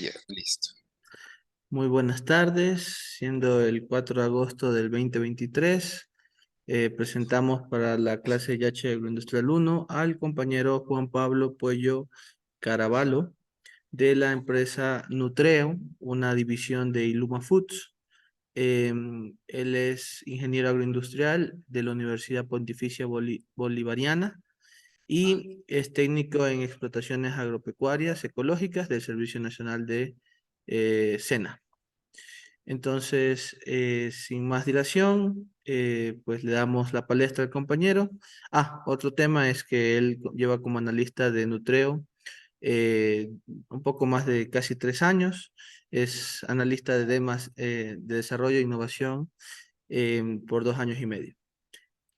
Ya, listo. Muy buenas tardes, siendo el 4 de agosto del 2023, presentamos para la clase Yache Agroindustrial 1 al compañero Juan Pablo Puello Caraballo de la empresa Nutreo, una división de Iluma Foods. Él es ingeniero agroindustrial de la Universidad Pontificia Bolivariana y es técnico en explotaciones agropecuarias ecológicas del Servicio Nacional de SENA. Entonces, sin más dilación, pues le damos la palestra al compañero. Otro tema es que él lleva como analista de Nutreo un poco más de casi 3 años. Es analista de temas de desarrollo e innovación por 2 años y medio.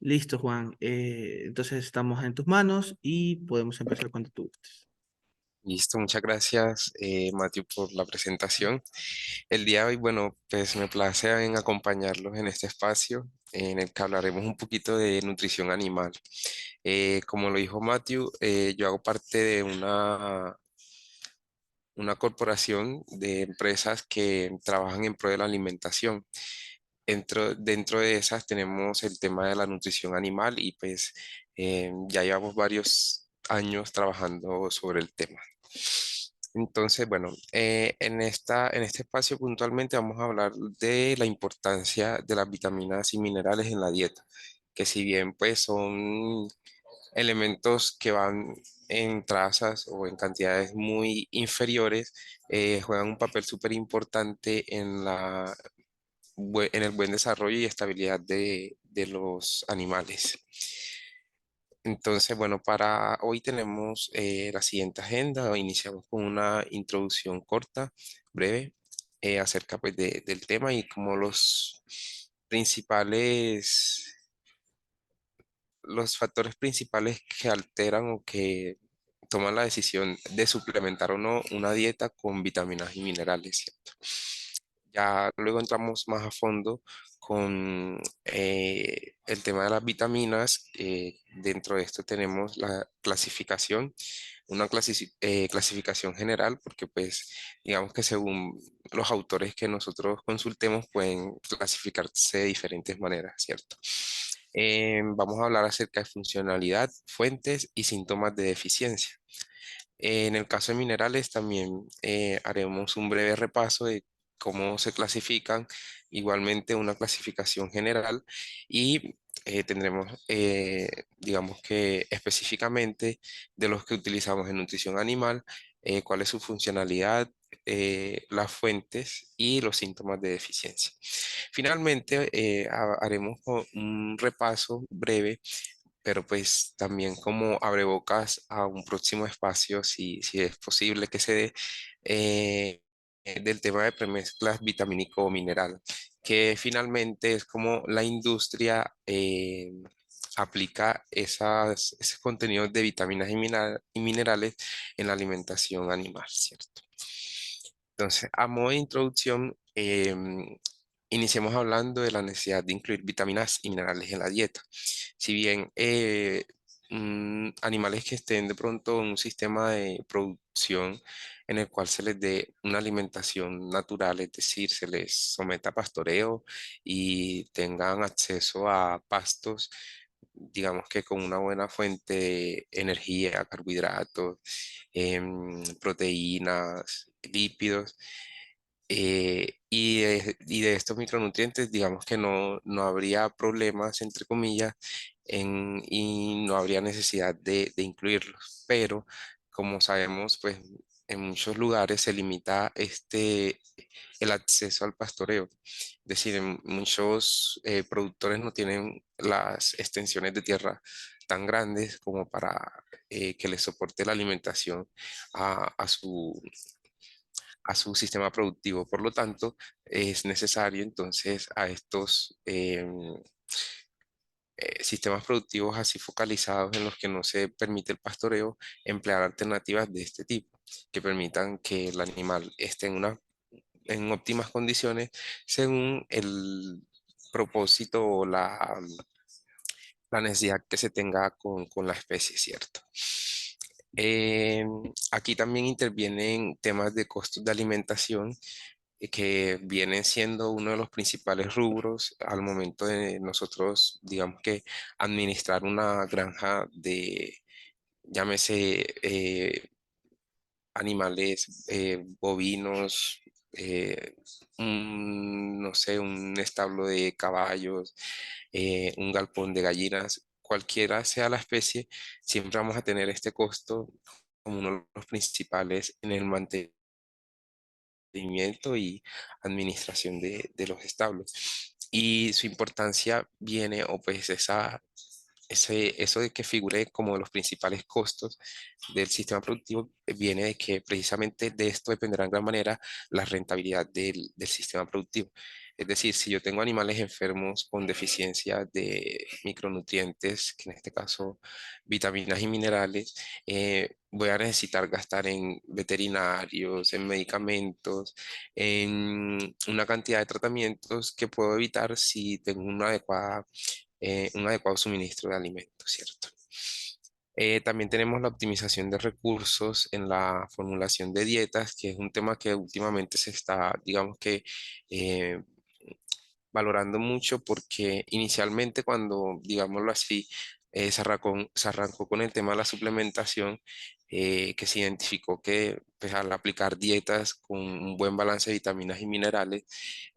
Listo, Juan. Entonces estamos en tus manos y podemos empezar cuando tú gustes. Listo, muchas gracias, Matthew, por la presentación. El día de hoy, bueno, pues me place en acompañarlos en este espacio en el que hablaremos un poquito de nutrición animal. Como lo dijo Matthew, yo hago parte de una corporación de empresas que trabajan en pro de la alimentación. Dentro de esas tenemos el tema de la nutrición animal y pues ya llevamos varios años trabajando sobre el tema. Entonces, bueno, en este espacio puntualmente vamos a hablar de la importancia de las vitaminas y minerales en la dieta, que si bien pues son elementos que van en trazas o en cantidades muy inferiores, juegan un papel súper importante en en el buen desarrollo y estabilidad de los animales. Entonces, bueno, para hoy tenemos la siguiente agenda. Iniciamos con una introducción corta, breve, acerca pues, del tema y como principales, los factores principales que alteran o que toman la decisión de suplementar o no una dieta con vitaminas y minerales, ¿cierto? Ya luego entramos más a fondo con el tema de las vitaminas. Dentro de esto tenemos la clasificación, una clasificación general, porque pues digamos que según los autores que nosotros consultemos pueden clasificarse de diferentes maneras, ¿cierto? Vamos a hablar acerca de funcionalidad, fuentes y síntomas de deficiencia. En el caso de minerales también haremos un breve repaso de cómo se clasifican, igualmente una clasificación general y tendremos, digamos que específicamente de los que utilizamos en nutrición animal, cuál es su funcionalidad, las fuentes y los síntomas de deficiencia. Finalmente, haremos un repaso breve pero pues también como abrebocas a un próximo espacio, si es posible que se dé, del tema de premezclas vitamínico-mineral, que finalmente es como la industria aplica esos contenidos de vitaminas y minerales en la alimentación animal, ¿cierto? Entonces, a modo de introducción, iniciemos hablando de la necesidad de incluir vitaminas y minerales en la dieta. Si bien animales que estén de pronto en un sistema de producción en el cual se les dé una alimentación natural, es decir, se les someta a pastoreo y tengan acceso a pastos, digamos que con una buena fuente de energía, carbohidratos, proteínas, lípidos, y de estos micronutrientes, digamos que no habría problemas, entre comillas, y no habría necesidad de incluirlos. Pero, como sabemos, pues en muchos lugares se limita el acceso al pastoreo. Es decir, muchos productores no tienen las extensiones de tierra tan grandes como para que les soporte la alimentación a, a su, a su sistema productivo. Por lo tanto, es necesario entonces a estos sistemas productivos así focalizados en los que no se permite el pastoreo, emplear alternativas de este tipo, que permitan que el animal esté en óptimas condiciones según el propósito o la necesidad que se tenga con la especie, ¿cierto? Eh, Aquí también intervienen temas de costos de alimentación que vienen siendo uno de los principales rubros al momento de nosotros, digamos que, administrar una granja de, llámese, animales bovinos, no sé, un establo de caballos, un galpón de gallinas, cualquiera sea la especie, siempre vamos a tener este costo como uno de los principales en el mantenimiento y administración de los establos. Y su importancia viene, o pues eso de que figure como los principales costos del sistema productivo, viene de que precisamente de esto dependerá en gran manera la rentabilidad del sistema productivo. Es decir, si yo tengo animales enfermos con deficiencia de micronutrientes, que en este caso vitaminas y minerales, voy a necesitar gastar en veterinarios, en medicamentos, en una cantidad de tratamientos que puedo evitar si tengo un adecuado suministro de alimentos, ¿cierto? También tenemos la optimización de recursos en la formulación de dietas, que es un tema que últimamente se está, digamos que, eh, valorando mucho porque inicialmente cuando, digámoslo así, se arrancó con el tema de la suplementación, que se identificó que pues, al aplicar dietas con un buen balance de vitaminas y minerales,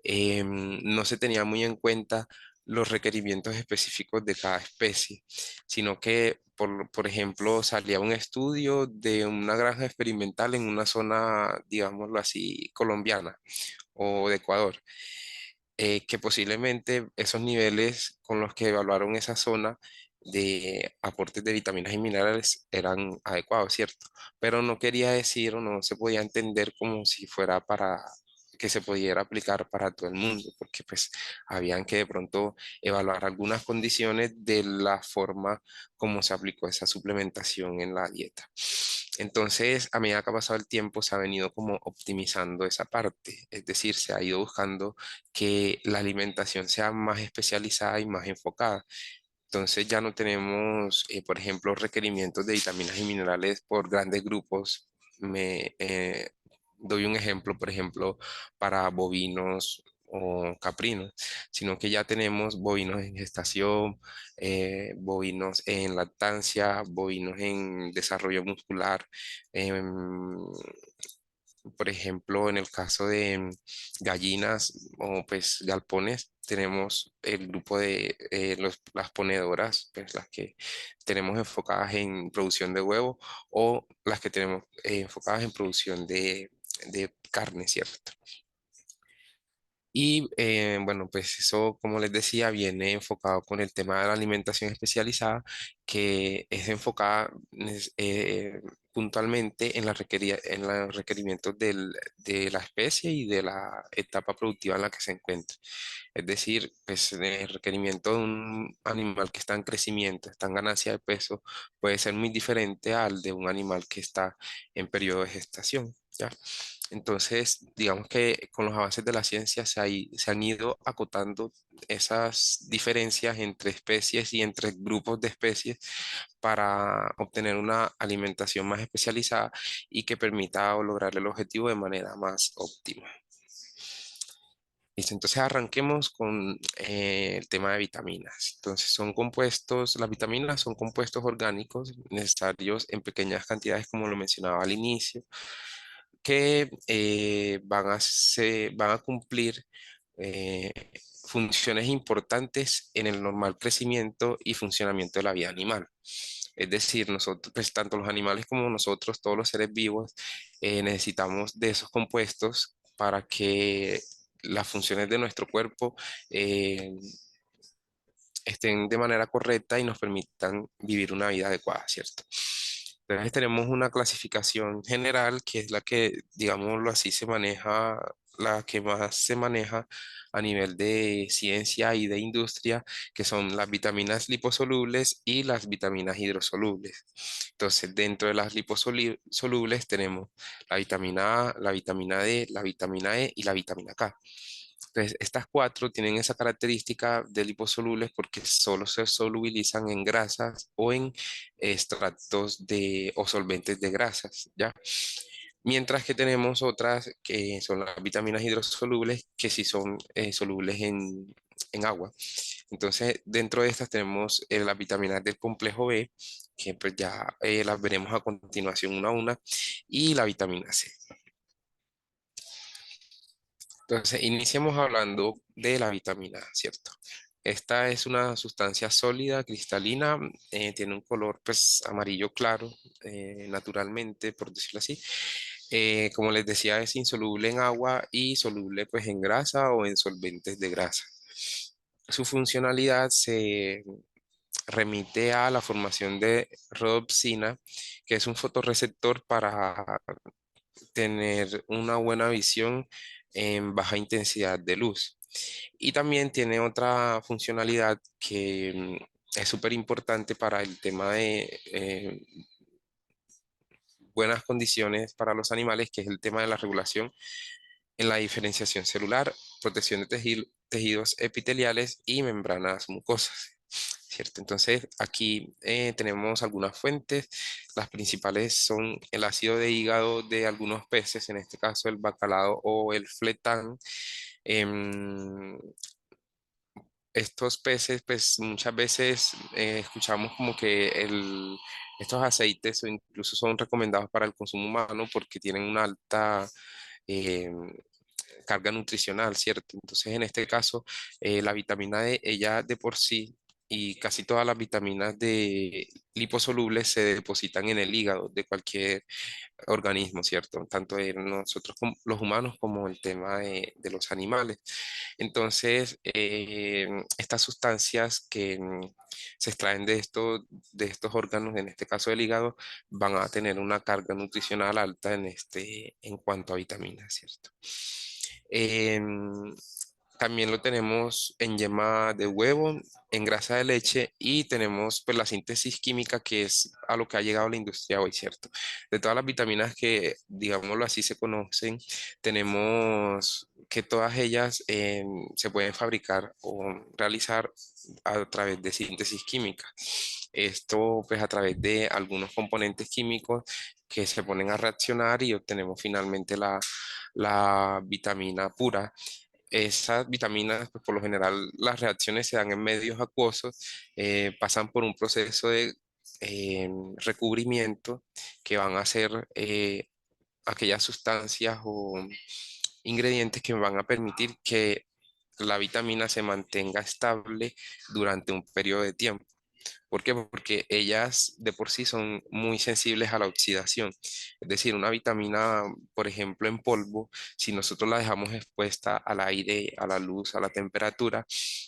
no se tenía muy en cuenta los requerimientos específicos de cada especie, sino que, por ejemplo, salía un estudio de una granja experimental en una zona, digámoslo así, colombiana o de Ecuador, que posiblemente esos niveles con los que evaluaron esa zona de aportes de vitaminas y minerales eran adecuados, ¿cierto? Pero no quería decir o no se podía entender como si fuera para que se pudiera aplicar para todo el mundo, porque pues habían que de pronto evaluar algunas condiciones de la forma como se aplicó esa suplementación en la dieta. Entonces, a medida que ha pasado el tiempo, se ha venido como optimizando esa parte, es decir, se ha ido buscando que la alimentación sea más especializada y más enfocada. Entonces ya no tenemos, por ejemplo, requerimientos de vitaminas y minerales por grandes grupos. Doy un ejemplo, por ejemplo, para bovinos o caprinos, sino que ya tenemos bovinos en gestación, bovinos en lactancia, bovinos en desarrollo muscular, em, por ejemplo, en el caso de gallinas o pues galpones, tenemos el grupo de las ponedoras, pues las que tenemos enfocadas en producción de huevo o las que tenemos enfocadas en producción de carne, ¿cierto? Y bueno, pues eso, como les decía, viene enfocado con el tema de la alimentación especializada, que es enfocada puntualmente en en los requerimientos de la especie y de la etapa productiva en la que se encuentra. Es decir, pues el requerimiento de un animal que está en crecimiento, está en ganancia de peso, puede ser muy diferente al de un animal que está en periodo de gestación, ¿ya? Entonces, digamos que con los avances de la ciencia se han ido acotando esas diferencias entre especies y entre grupos de especies para obtener una alimentación más especializada y que permita lograr el objetivo de manera más óptima. Listo, entonces arranquemos con el tema de vitaminas. Entonces, las vitaminas son compuestos orgánicos necesarios en pequeñas cantidades, como lo mencionaba al inicio, que van a cumplir eh, funciones importantes en el normal crecimiento y funcionamiento de la vida animal. Es decir, nosotros, pues, tanto los animales como nosotros, todos los seres vivos, necesitamos de esos compuestos para que las funciones de nuestro cuerpo estén de manera correcta y nos permitan vivir una vida adecuada, ¿cierto? Entonces tenemos una clasificación general que es la que, digámoslo así, se maneja, la que más se maneja a nivel de ciencia y de industria, que son las vitaminas liposolubles y las vitaminas hidrosolubles. Entonces, dentro de las liposolubles tenemos la vitamina A, la vitamina D, la vitamina E y la vitamina K. Entonces, estas cuatro tienen esa característica de liposolubles porque solo se solubilizan en grasas o en extractos o solventes de grasas, ¿ya? Mientras que tenemos otras que son las vitaminas hidrosolubles que sí son solubles en agua. Entonces, dentro de estas tenemos las vitaminas del complejo B, que pues ya las veremos a continuación una a una, y la vitamina C. Entonces, iniciemos hablando de la vitamina A, ¿cierto? Esta es una sustancia sólida, cristalina, tiene un color pues amarillo claro, naturalmente, por decirlo así. Como les decía, es insoluble en agua y soluble pues en grasa o en solventes de grasa. Su funcionalidad se remite a la formación de rodopsina, que es un fotorreceptor para tener una buena visión en baja intensidad de luz. Y también tiene otra funcionalidad que es súper importante para el tema de buenas condiciones para los animales, que es el tema de la regulación en la diferenciación celular, protección de tejidos epiteliales y membranas mucosas. ¿Cierto? Entonces, aquí tenemos algunas fuentes. Las principales son el ácido de hígado de algunos peces, en este caso el bacalao o el fletán. Em, Estos peces, pues muchas veces escuchamos como que estos aceites o incluso son recomendados para el consumo humano porque tienen una alta em, carga nutricional, ¿cierto? Entonces, en este caso, la vitamina D, ella de por sí y casi todas las vitaminas de liposolubles se depositan en el hígado de cualquier organismo, ¿cierto? Tanto de nosotros como los humanos como el tema de los animales. Entonces, estas sustancias que se extraen de estos órganos, en este caso del hígado, van a tener una carga nutricional alta en cuanto a vitaminas, ¿cierto? Em, También lo tenemos en yema de huevo, en grasa de leche y tenemos pues la síntesis química que es a lo que ha llegado la industria hoy, ¿cierto? De todas las vitaminas que, digámoslo así, se conocen, tenemos que todas ellas se pueden fabricar o realizar a través de síntesis química. Esto pues a través de algunos componentes químicos que se ponen a reaccionar y obtenemos finalmente la vitamina pura. Esas vitaminas, pues, por lo general, las reacciones se dan en medios acuosos, pasan por un proceso de recubrimiento que van a ser aquellas sustancias o ingredientes que van a permitir que la vitamina se mantenga estable durante un periodo de tiempo. ¿Por qué? Porque ellas de por sí son muy sensibles a la oxidación. Es decir, una vitamina, por ejemplo, en polvo, si nosotros la dejamos expuesta al aire, a la luz, a la temperatura,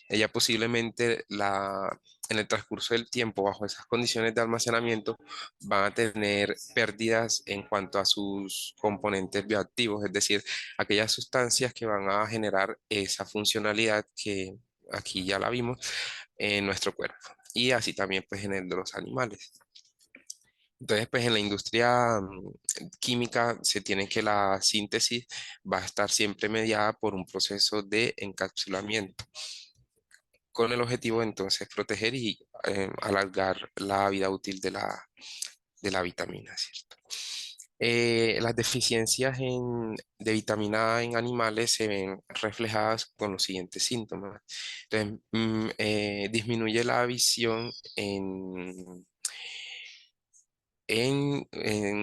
ella posiblemente en el transcurso del tiempo, bajo esas condiciones de almacenamiento, van a tener pérdidas en cuanto a sus componentes bioactivos, es decir, aquellas sustancias que van a generar esa funcionalidad que aquí ya la vimos en nuestro cuerpo y así también pues en el de los animales. Entonces pues en la industria química se tiene que la síntesis va a estar siempre mediada por un proceso de encapsulamiento con el objetivo entonces proteger y alargar la vida útil de la vitamina, ¿cierto? Las deficiencias de vitamina A en animales se ven reflejadas con los siguientes síntomas. Entonces, disminuye la visión en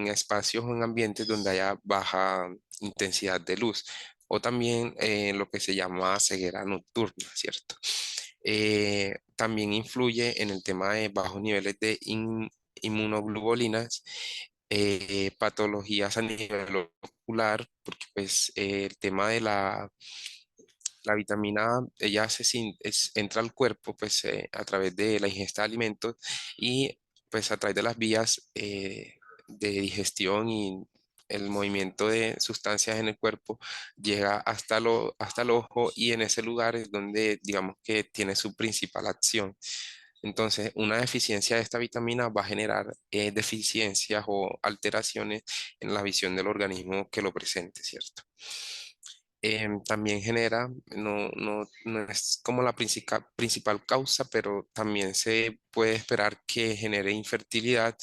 espacios o en ambientes donde haya baja intensidad de luz o también lo que se llama ceguera nocturna, ¿cierto? También influye en el tema de bajos niveles de inmunoglobulinas, patologías a nivel ocular, porque pues el tema de la vitamina A, ella entra al cuerpo pues a través de la ingesta de alimentos y pues a través de las vías de digestión y el movimiento de sustancias en el cuerpo llega hasta el ojo y en ese lugar es donde digamos que tiene su principal acción. Entonces, una deficiencia de esta vitamina va a generar deficiencias o alteraciones en la visión del organismo que lo presente, ¿cierto? también genera, no es como la principal causa, pero también se puede esperar que genere infertilidad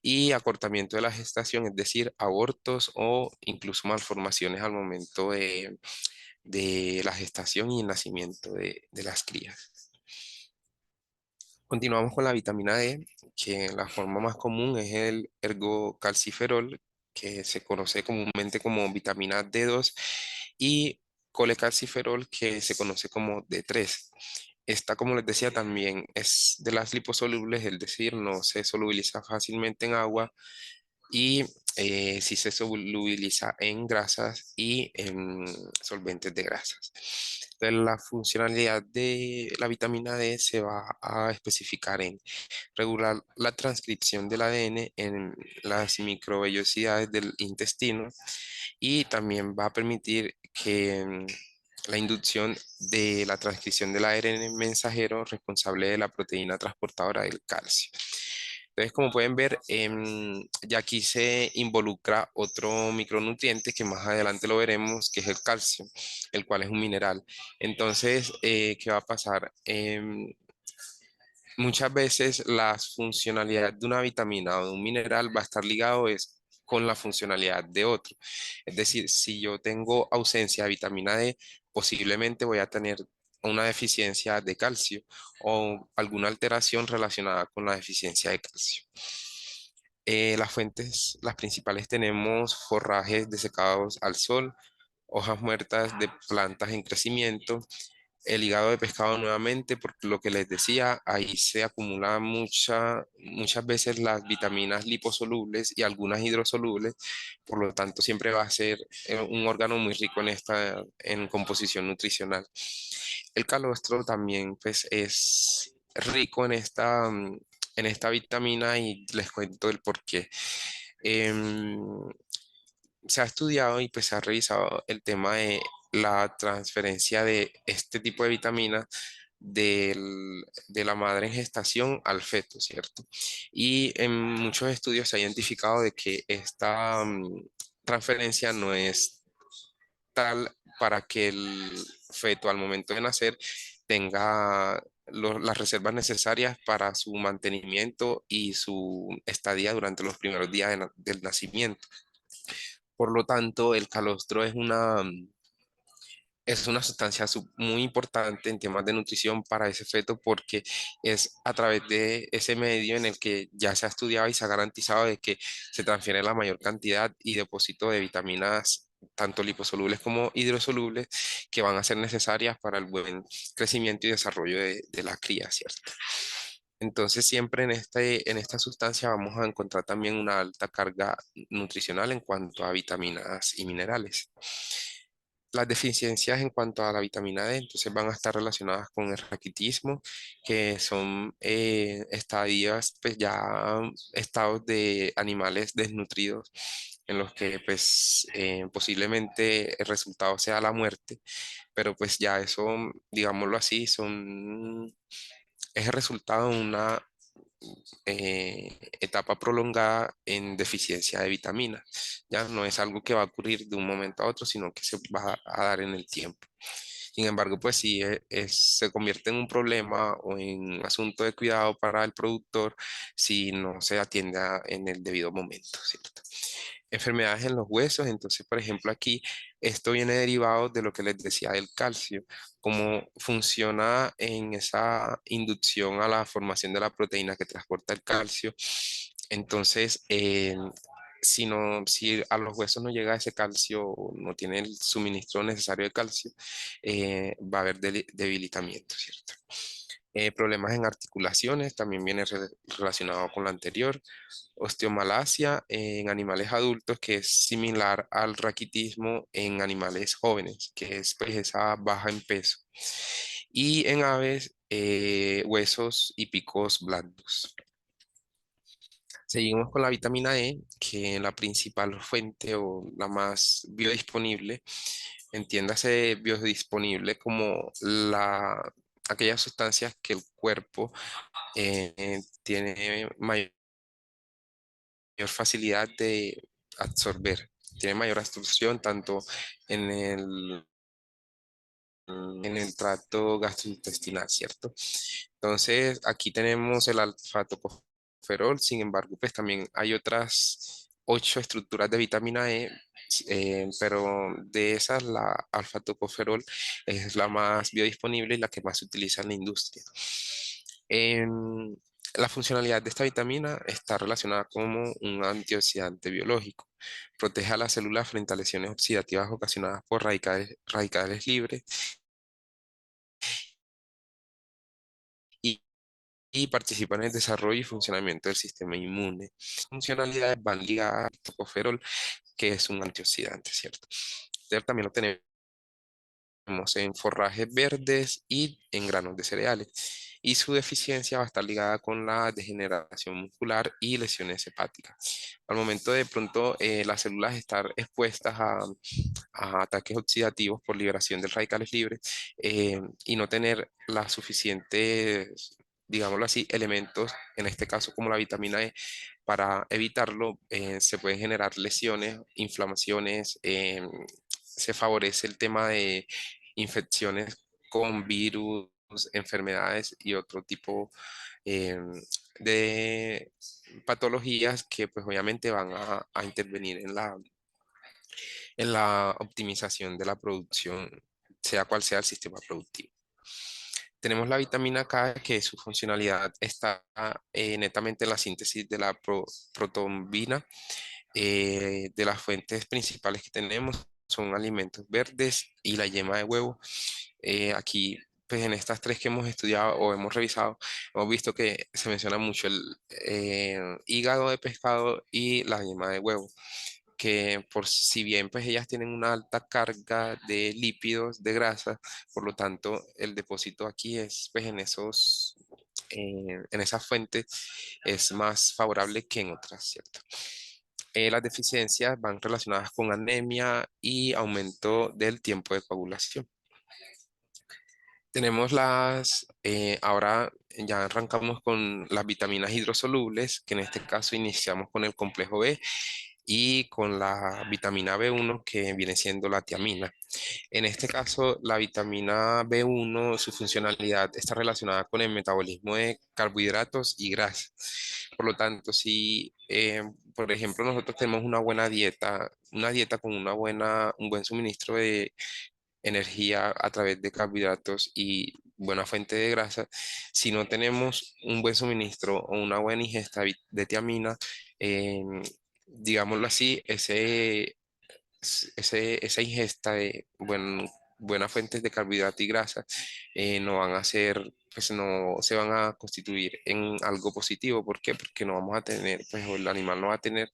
y acortamiento de la gestación, es decir, abortos o incluso malformaciones al momento de la gestación y el nacimiento de las crías. Continuamos con la vitamina D, que la forma más común es el ergocalciferol, que se conoce comúnmente como vitamina D2, y colecalciferol, que se conoce como D3. Esta, como les decía, también es de las liposolubles, es decir, no se solubiliza fácilmente en agua y sí se solubiliza en grasas y en solventes de grasas. Entonces, la funcionalidad de la vitamina D se va a especificar en regular la transcripción del ADN en las microvellosidades del intestino y también va a permitir que la inducción de la transcripción del ARN mensajero responsable de la proteína transportadora del calcio. Entonces, como pueden ver, ya aquí se involucra otro micronutriente que más adelante lo veremos, que es el calcio, el cual es un mineral. Entonces, ¿qué va a pasar? Muchas veces la funcionalidad de una vitamina o de un mineral va a estar ligado es con la funcionalidad de otro. Es decir, si yo tengo ausencia de vitamina D, posiblemente voy a tener una deficiencia de calcio o alguna alteración relacionada con la deficiencia de calcio. Las fuentes, las principales tenemos forrajes desecados al sol, hojas muertas de plantas en crecimiento, el hígado de pescado nuevamente, porque lo que les decía, ahí se acumulan muchas veces las vitaminas liposolubles y algunas hidrosolubles, por lo tanto siempre va a ser un órgano muy rico en composición nutricional. El calostro también pues es rico en esta vitamina y les cuento el por qué. Em, Se ha estudiado y pues se ha revisado el tema de la transferencia de este tipo de vitamina de la madre en gestación al feto, ¿cierto? Y en muchos estudios se ha identificado de que esta transferencia no es tal para que el feto al momento de nacer tenga las reservas necesarias para su mantenimiento y su estadía durante los primeros días del nacimiento. Por lo tanto, el calostro es una sustancia muy importante en temas de nutrición para ese feto porque es a través de ese medio en el que ya se ha estudiado y se ha garantizado de que se transfiere la mayor cantidad y depósito de vitaminas, tanto liposolubles como hidrosolubles, que van a ser necesarias para el buen crecimiento y desarrollo de la cría, ¿cierto? Entonces, siempre en esta sustancia vamos a encontrar también una alta carga nutricional en cuanto a vitaminas y minerales. Las deficiencias en cuanto a la vitamina D, entonces van a estar relacionadas con el raquitismo, que son estadios, pues ya estados de animales desnutridos en los que pues posiblemente el resultado sea la muerte, pero pues ya eso, digámoslo así, es el resultado de una etapa prolongada en deficiencia de vitaminas. Ya no es algo que va a ocurrir de un momento a otro, sino que se va a dar en el tiempo. Sin embargo, pues sí, se convierte en un problema o en un asunto de cuidado para el productor si no se atiende en el debido momento, ¿cierto? Enfermedades en los huesos, entonces, por ejemplo, aquí esto viene derivado de lo que les decía del calcio, cómo funciona en esa inducción a la formación de la proteína que transporta el calcio. Entonces, si a los huesos no llega ese calcio o no tiene el suministro necesario de calcio, va a haber debilitamiento, ¿cierto? Problemas en articulaciones también viene relacionado con lo anterior. Osteomalacia en animales adultos, que es similar al raquitismo en animales jóvenes, que es pues, esa baja en peso. Y en aves, huesos y picos blandos. Seguimos con la vitamina E, que la principal fuente o la más biodisponible, entiéndase biodisponible como aquellas sustancias que el cuerpo tiene mayor facilidad de absorber, tiene mayor absorción tanto en el en el tracto gastrointestinal, ¿cierto? Entonces, aquí tenemos el alfa-tocoferol, sin embargo, pues también hay otras 8 estructuras de vitamina E, pero de esas la alfa-tocoferol es la más biodisponible y la que más se utiliza en la industria. Em, la funcionalidad de esta vitamina está relacionada como un antioxidante biológico. Protege a las células frente a lesiones oxidativas ocasionadas por radicales libres y, y participa en el desarrollo y funcionamiento del sistema inmune. Funcionalidades van ligadas al tocoferol, que es un antioxidante, ¿cierto? También lo tenemos en forrajes verdes y en granos de cereales. Y su deficiencia va a estar ligada con la degeneración muscular y lesiones hepáticas. Al momento de pronto las células estar expuestas a ataques oxidativos por liberación de radicales libres y no tener las suficientes, digámoslo así, elementos, en este caso como la vitamina E, para evitarlo, se pueden generar lesiones, inflamaciones, se favorece el tema de infecciones con virus, enfermedades y otro tipo de patologías que pues obviamente van a intervenir en la optimización de la producción, sea cual sea el sistema productivo. Tenemos la vitamina K, que su funcionalidad está netamente en la síntesis de la protombina. De las fuentes principales que tenemos son alimentos verdes y la yema de huevo. Aquí, pues en estas tres que hemos estudiado o hemos revisado, hemos visto que se menciona mucho el hígado de pescado y la yema de huevo, que por si bien pues ellas tienen una alta carga de lípidos, de grasa, por lo tanto el depósito aquí es pues en esas fuentes es más favorable que en otras, ¿cierto? Las deficiencias van relacionadas con anemia y aumento del tiempo de coagulación. Tenemos ahora ya arrancamos con las vitaminas hidrosolubles, que en este caso iniciamos con el complejo B y con la vitamina B1 que viene siendo la tiamina. En este caso, la vitamina B1, su funcionalidad está relacionada con el metabolismo de carbohidratos y grasas. Por lo tanto, si, por ejemplo, nosotros tenemos una dieta con un buen suministro de energía a través de carbohidratos y buena fuente de grasa, si no tenemos un buen suministro o una buena ingesta de tiamina, digámoslo así, esa ingesta de buenas fuentes de carbohidrato y grasa no van a ser, pues no se van a constituir en algo positivo. ¿Por qué? Porque no vamos a tener, pues o el animal no va a tener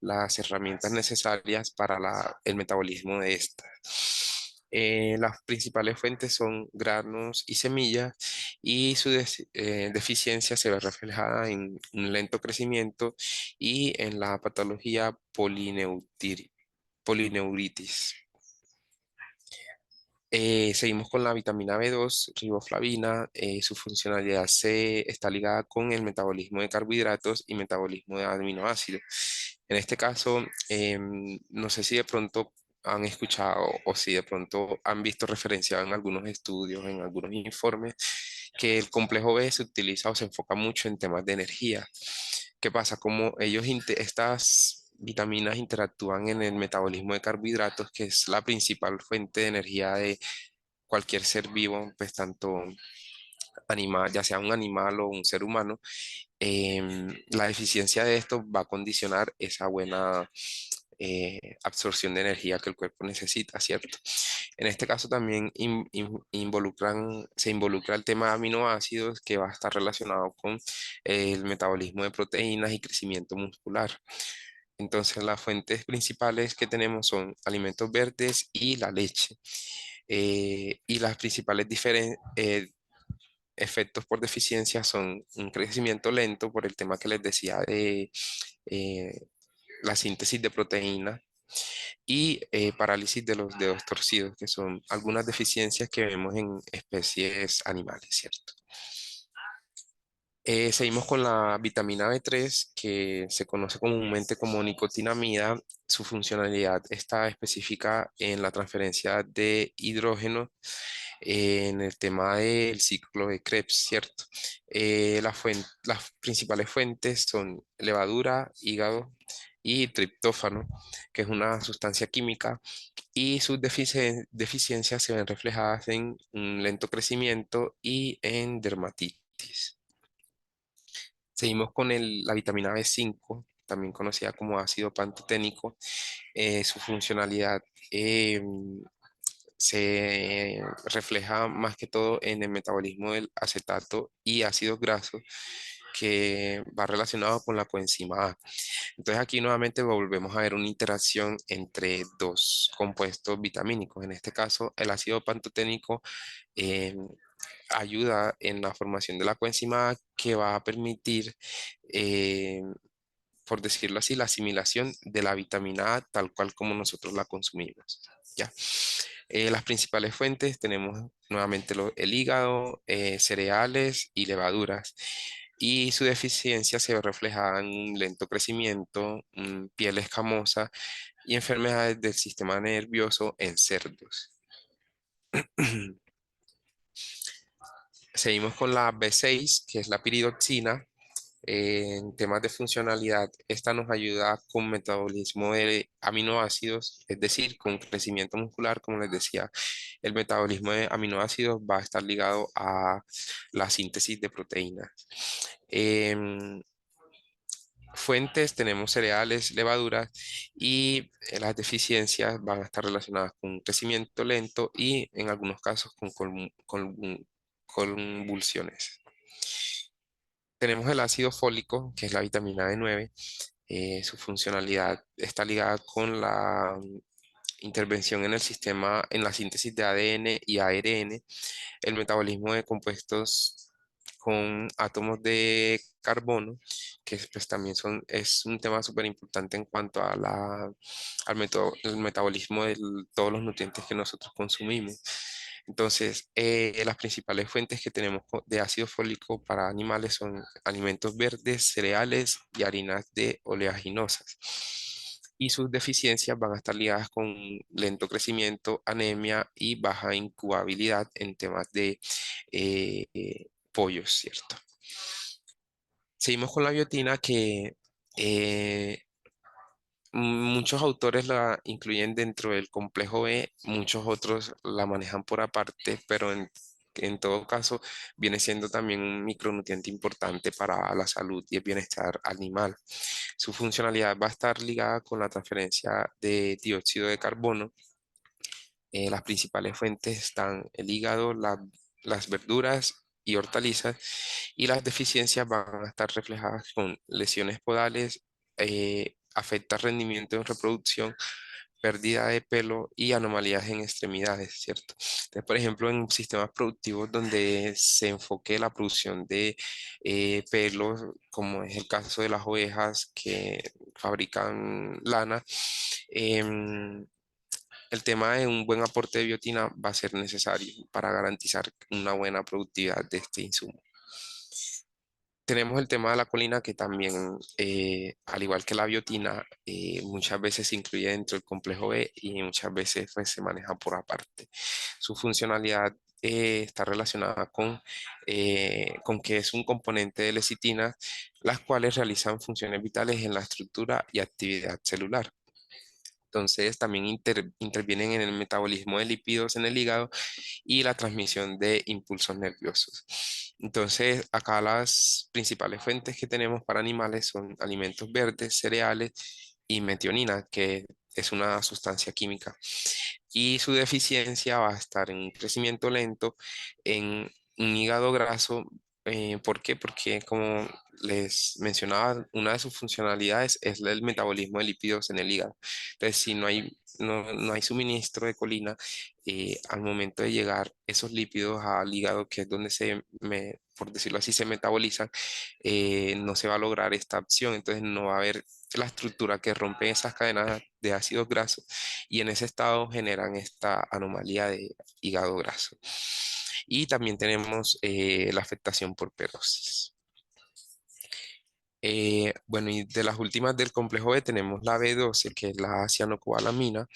las herramientas necesarias para el metabolismo de esta. Las principales fuentes son granos y semillas y su deficiencia se ve reflejada en un lento crecimiento y en la patología polineuritis. Seguimos con la vitamina B2, riboflavina. Su funcionalidad está ligada con el metabolismo de carbohidratos y metabolismo de aminoácidos. En este caso, no sé si de pronto han escuchado o si de pronto han visto referenciado en algunos estudios, en algunos informes, que el complejo B se utiliza o se enfoca mucho en temas de energía. ¿Qué pasa? Como estas vitaminas interactúan en el metabolismo de carbohidratos, que es la principal fuente de energía de cualquier ser vivo, pues tanto animal, ya sea un animal o un ser humano, la deficiencia de esto va a condicionar esa buena absorción de energía que el cuerpo necesita, ¿cierto? En este caso también se involucra el tema de aminoácidos que va a estar relacionado con el metabolismo de proteínas y crecimiento muscular. Entonces, las fuentes principales que tenemos son alimentos verdes y la leche. Y las principales efectos por deficiencia son un crecimiento lento por el tema que les decía de eh, la síntesis de proteína y parálisis de los dedos torcidos, que son algunas deficiencias que vemos en especies animales, ¿cierto? Seguimos con la vitamina B3, que se conoce comúnmente como nicotinamida. Su funcionalidad está específica en la transferencia de hidrógeno en el tema del ciclo de Krebs, ¿cierto? Las principales fuentes son levadura, hígado y triptófano, que es una sustancia química, y sus deficiencias se ven reflejadas en un lento crecimiento y en dermatitis. Seguimos con la vitamina B5, también conocida como ácido pantoténico. Su funcionalidad se refleja más que todo en el metabolismo del acetato y ácidos grasos, que va relacionado con la coenzima A. Entonces aquí nuevamente volvemos a ver una interacción entre dos compuestos vitamínicos. En este caso, el ácido pantoténico eh, ayuda en la formación de la coenzima A, que va a permitir, eh, por decirlo así, la asimilación de la vitamina A tal cual como nosotros la consumimos. ¿Ya? Las principales fuentes tenemos nuevamente el hígado, cereales y levaduras. Y su deficiencia se ve reflejada en un lento crecimiento, piel escamosa y enfermedades del sistema nervioso en cerdos. Seguimos con la B6, que es la piridoxina. En temas de funcionalidad, esta nos ayuda con metabolismo de aminoácidos, es decir, con crecimiento muscular, como les decía. El metabolismo de aminoácidos va a estar ligado a la síntesis de proteínas. Em, Fuentes, tenemos cereales, levaduras, y las deficiencias van a estar relacionadas con un crecimiento lento y en algunos casos con convulsiones. Tenemos el ácido fólico, que es la vitamina B9. Su funcionalidad está ligada con la intervención en el sistema, en la síntesis de ADN y ARN, el metabolismo de compuestos con átomos de carbono, que pues también es un tema súper importante en cuanto a el metabolismo de todos los nutrientes que nosotros consumimos. Entonces, las principales fuentes que tenemos de ácido fólico para animales son alimentos verdes, cereales y harinas de oleaginosas. Y sus deficiencias van a estar ligadas con lento crecimiento, anemia y baja incubabilidad en temas de pollos, ¿cierto? Seguimos con la biotina, que eh, muchos autores la incluyen dentro del complejo B, muchos otros la manejan por aparte, pero en todo caso viene siendo también un micronutriente importante para la salud y el bienestar animal. Su funcionalidad va a estar ligada con la transferencia de dióxido de carbono. Las principales fuentes están el hígado, las verduras y hortalizas, y las deficiencias van a estar reflejadas con lesiones podales, afecta rendimiento en reproducción, pérdida de pelo y anomalías en extremidades, ¿cierto? Entonces, por ejemplo, en sistemas productivos donde se enfoque la producción de pelos, como es el caso de las ovejas que fabrican lana, em, el tema de un buen aporte de biotina va a ser necesario para garantizar una buena productividad de este insumo. Tenemos el tema de la colina, que también, al igual que la biotina, muchas veces se incluye dentro del complejo B y muchas veces pues, se maneja por aparte. Su funcionalidad está relacionada con que es un componente de lecitina, las cuales realizan funciones vitales en la estructura y actividad celular. Entonces también intervienen en el metabolismo de lípidos en el hígado y la transmisión de impulsos nerviosos. Entonces, acá las principales fuentes que tenemos para animales son alimentos verdes, cereales y metionina, que es una sustancia química. Y su deficiencia va a estar en un crecimiento lento, en un hígado graso. ¿Por qué? Porque como les mencionaba, una de sus funcionalidades es el metabolismo de lípidos en el hígado. Entonces, si no hay suministro de colina, al momento de llegar esos lípidos al hígado, que es donde por decirlo así, se metabolizan, no se va a lograr esta opción. Entonces, no va a haber la estructura que rompe esas cadenas de ácidos grasos, y en ese estado generan esta anomalía de hígado graso. Y también tenemos la afectación por perosis. Bueno, y de las últimas del complejo B tenemos la B12, que es la cianocobalamina.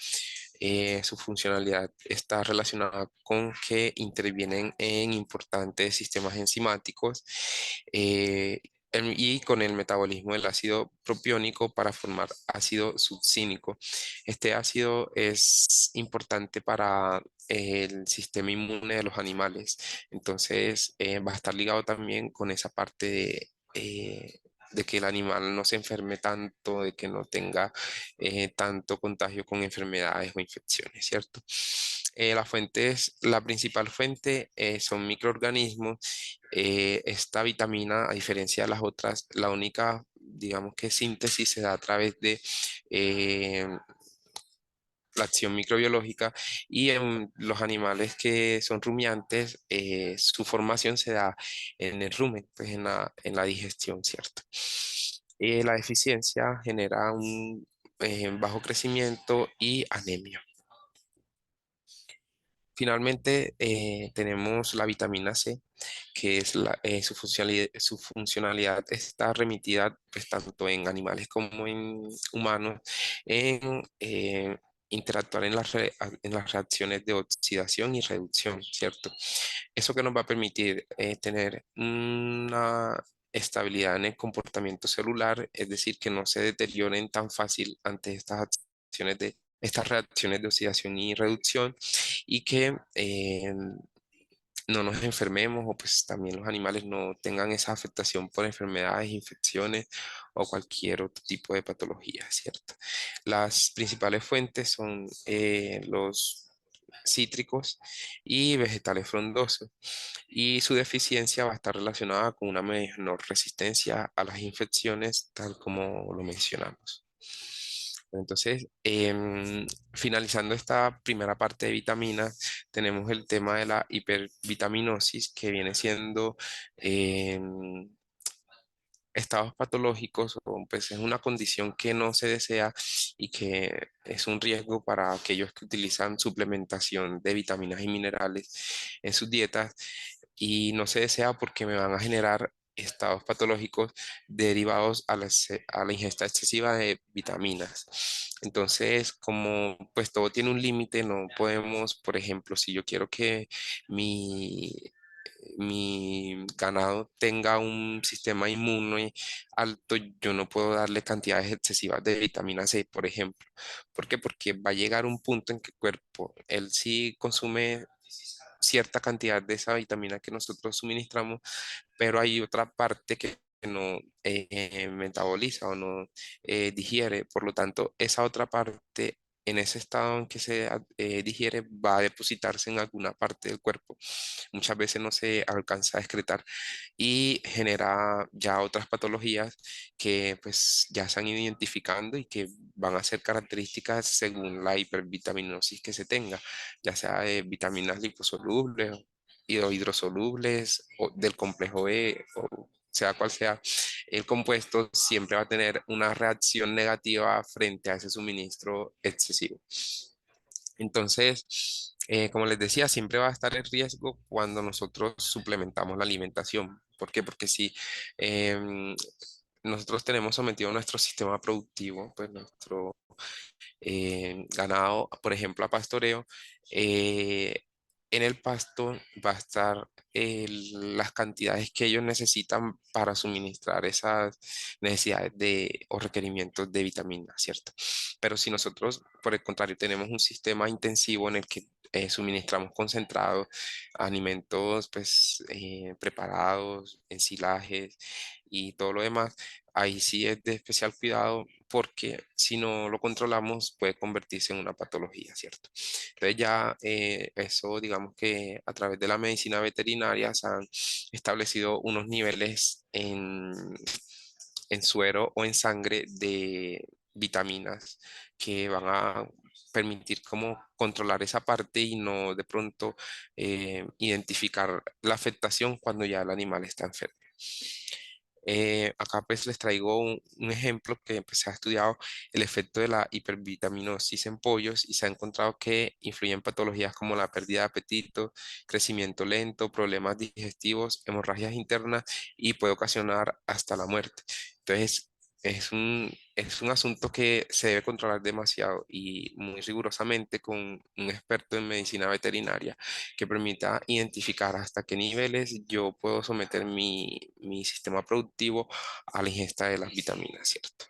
Su funcionalidad está relacionada con que intervienen en importantes sistemas enzimáticos y con el metabolismo del ácido propiónico para formar ácido succínico. Este ácido es importante para el sistema inmune de los animales, entonces va a estar ligado también con esa parte de que el animal no se enferme tanto, de que no tenga tanto contagio con enfermedades o infecciones, ¿cierto? La principal fuente son microorganismos. Esta vitamina, a diferencia de las otras, la única, digamos que síntesis se da a través de eh, la acción microbiológica y en los animales que son rumiantes, su formación se da en el rumen, pues en la digestión, ¿cierto? La deficiencia genera un bajo crecimiento y anemia. Finalmente, tenemos la vitamina C, que es su funcionalidad está remitida pues, tanto en animales como en humanos en interactuar en en las reacciones de oxidación y reducción, ¿cierto? Eso que nos va a permitir tener una estabilidad en el comportamiento celular, es decir, que no se deterioren tan fácil ante estas reacciones de oxidación y reducción y que no nos enfermemos o pues también los animales no tengan esa afectación por enfermedades, infecciones o cualquier otro tipo de patología, ¿cierto? Las principales fuentes son los cítricos y vegetales frondosos y su deficiencia va a estar relacionada con una menor resistencia a las infecciones, tal como lo mencionamos. Entonces, finalizando esta primera parte de vitaminas, tenemos el tema de la hipervitaminosis, que viene siendo estados patológicos, o pues es una condición que no se desea y que es un riesgo para aquellos que utilizan suplementación de vitaminas y minerales en sus dietas y no se desea porque me van a generar estados patológicos derivados a la ingesta excesiva de vitaminas. Entonces, como pues todo tiene un límite, no podemos, por ejemplo, si yo quiero que mi mi ganado tenga un sistema inmune alto, yo no puedo darle cantidades excesivas de vitamina C, por ejemplo. ¿Por qué? Porque va a llegar un punto en que el cuerpo, él sí consume cierta cantidad de esa vitamina que nosotros suministramos, pero hay otra parte que no metaboliza o no digiere. Por lo tanto, esa otra parte, en ese estado en que se digiere, va a depositarse en alguna parte del cuerpo. Muchas veces no se alcanza a excretar y genera ya otras patologías que pues ya se han ido identificando y que van a ser características según la hipervitaminosis que se tenga, ya sea de vitaminas liposolubles o hidrosolubles o del complejo E o sea cual sea el compuesto, siempre va a tener una reacción negativa frente a ese suministro excesivo. Entonces, como les decía, siempre va a estar el riesgo cuando nosotros suplementamos la alimentación. ¿Por qué? Porque si em, nosotros tenemos sometido nuestro sistema productivo, pues nuestro ganado, por ejemplo, a pastoreo, eh, en el pasto va a estar las cantidades que ellos necesitan para suministrar esas necesidades o requerimientos de vitaminas, ¿cierto? Pero si nosotros, por el contrario, tenemos un sistema intensivo en el que suministramos concentrados, alimentos pues preparados, ensilajes y todo lo demás, ahí sí es de especial cuidado porque si no lo controlamos puede convertirse en una patología, ¿cierto? Entonces ya eso, digamos que a través de la medicina veterinaria se han establecido unos niveles en suero o en sangre de vitaminas que van a permitir como controlar esa parte y no de pronto identificar la afectación cuando ya el animal está enfermo. Acá pues les traigo un ejemplo que pues, se ha estudiado el efecto de la hipervitaminosis en pollos y se ha encontrado que influye en patologías como la pérdida de apetito, crecimiento lento, problemas digestivos, hemorragias internas y puede ocasionar hasta la muerte. Entonces, es un asunto que se debe controlar demasiado y muy rigurosamente con un experto en medicina veterinaria que permita identificar hasta qué niveles yo puedo someter mi sistema productivo a la ingesta de las vitaminas, ¿cierto?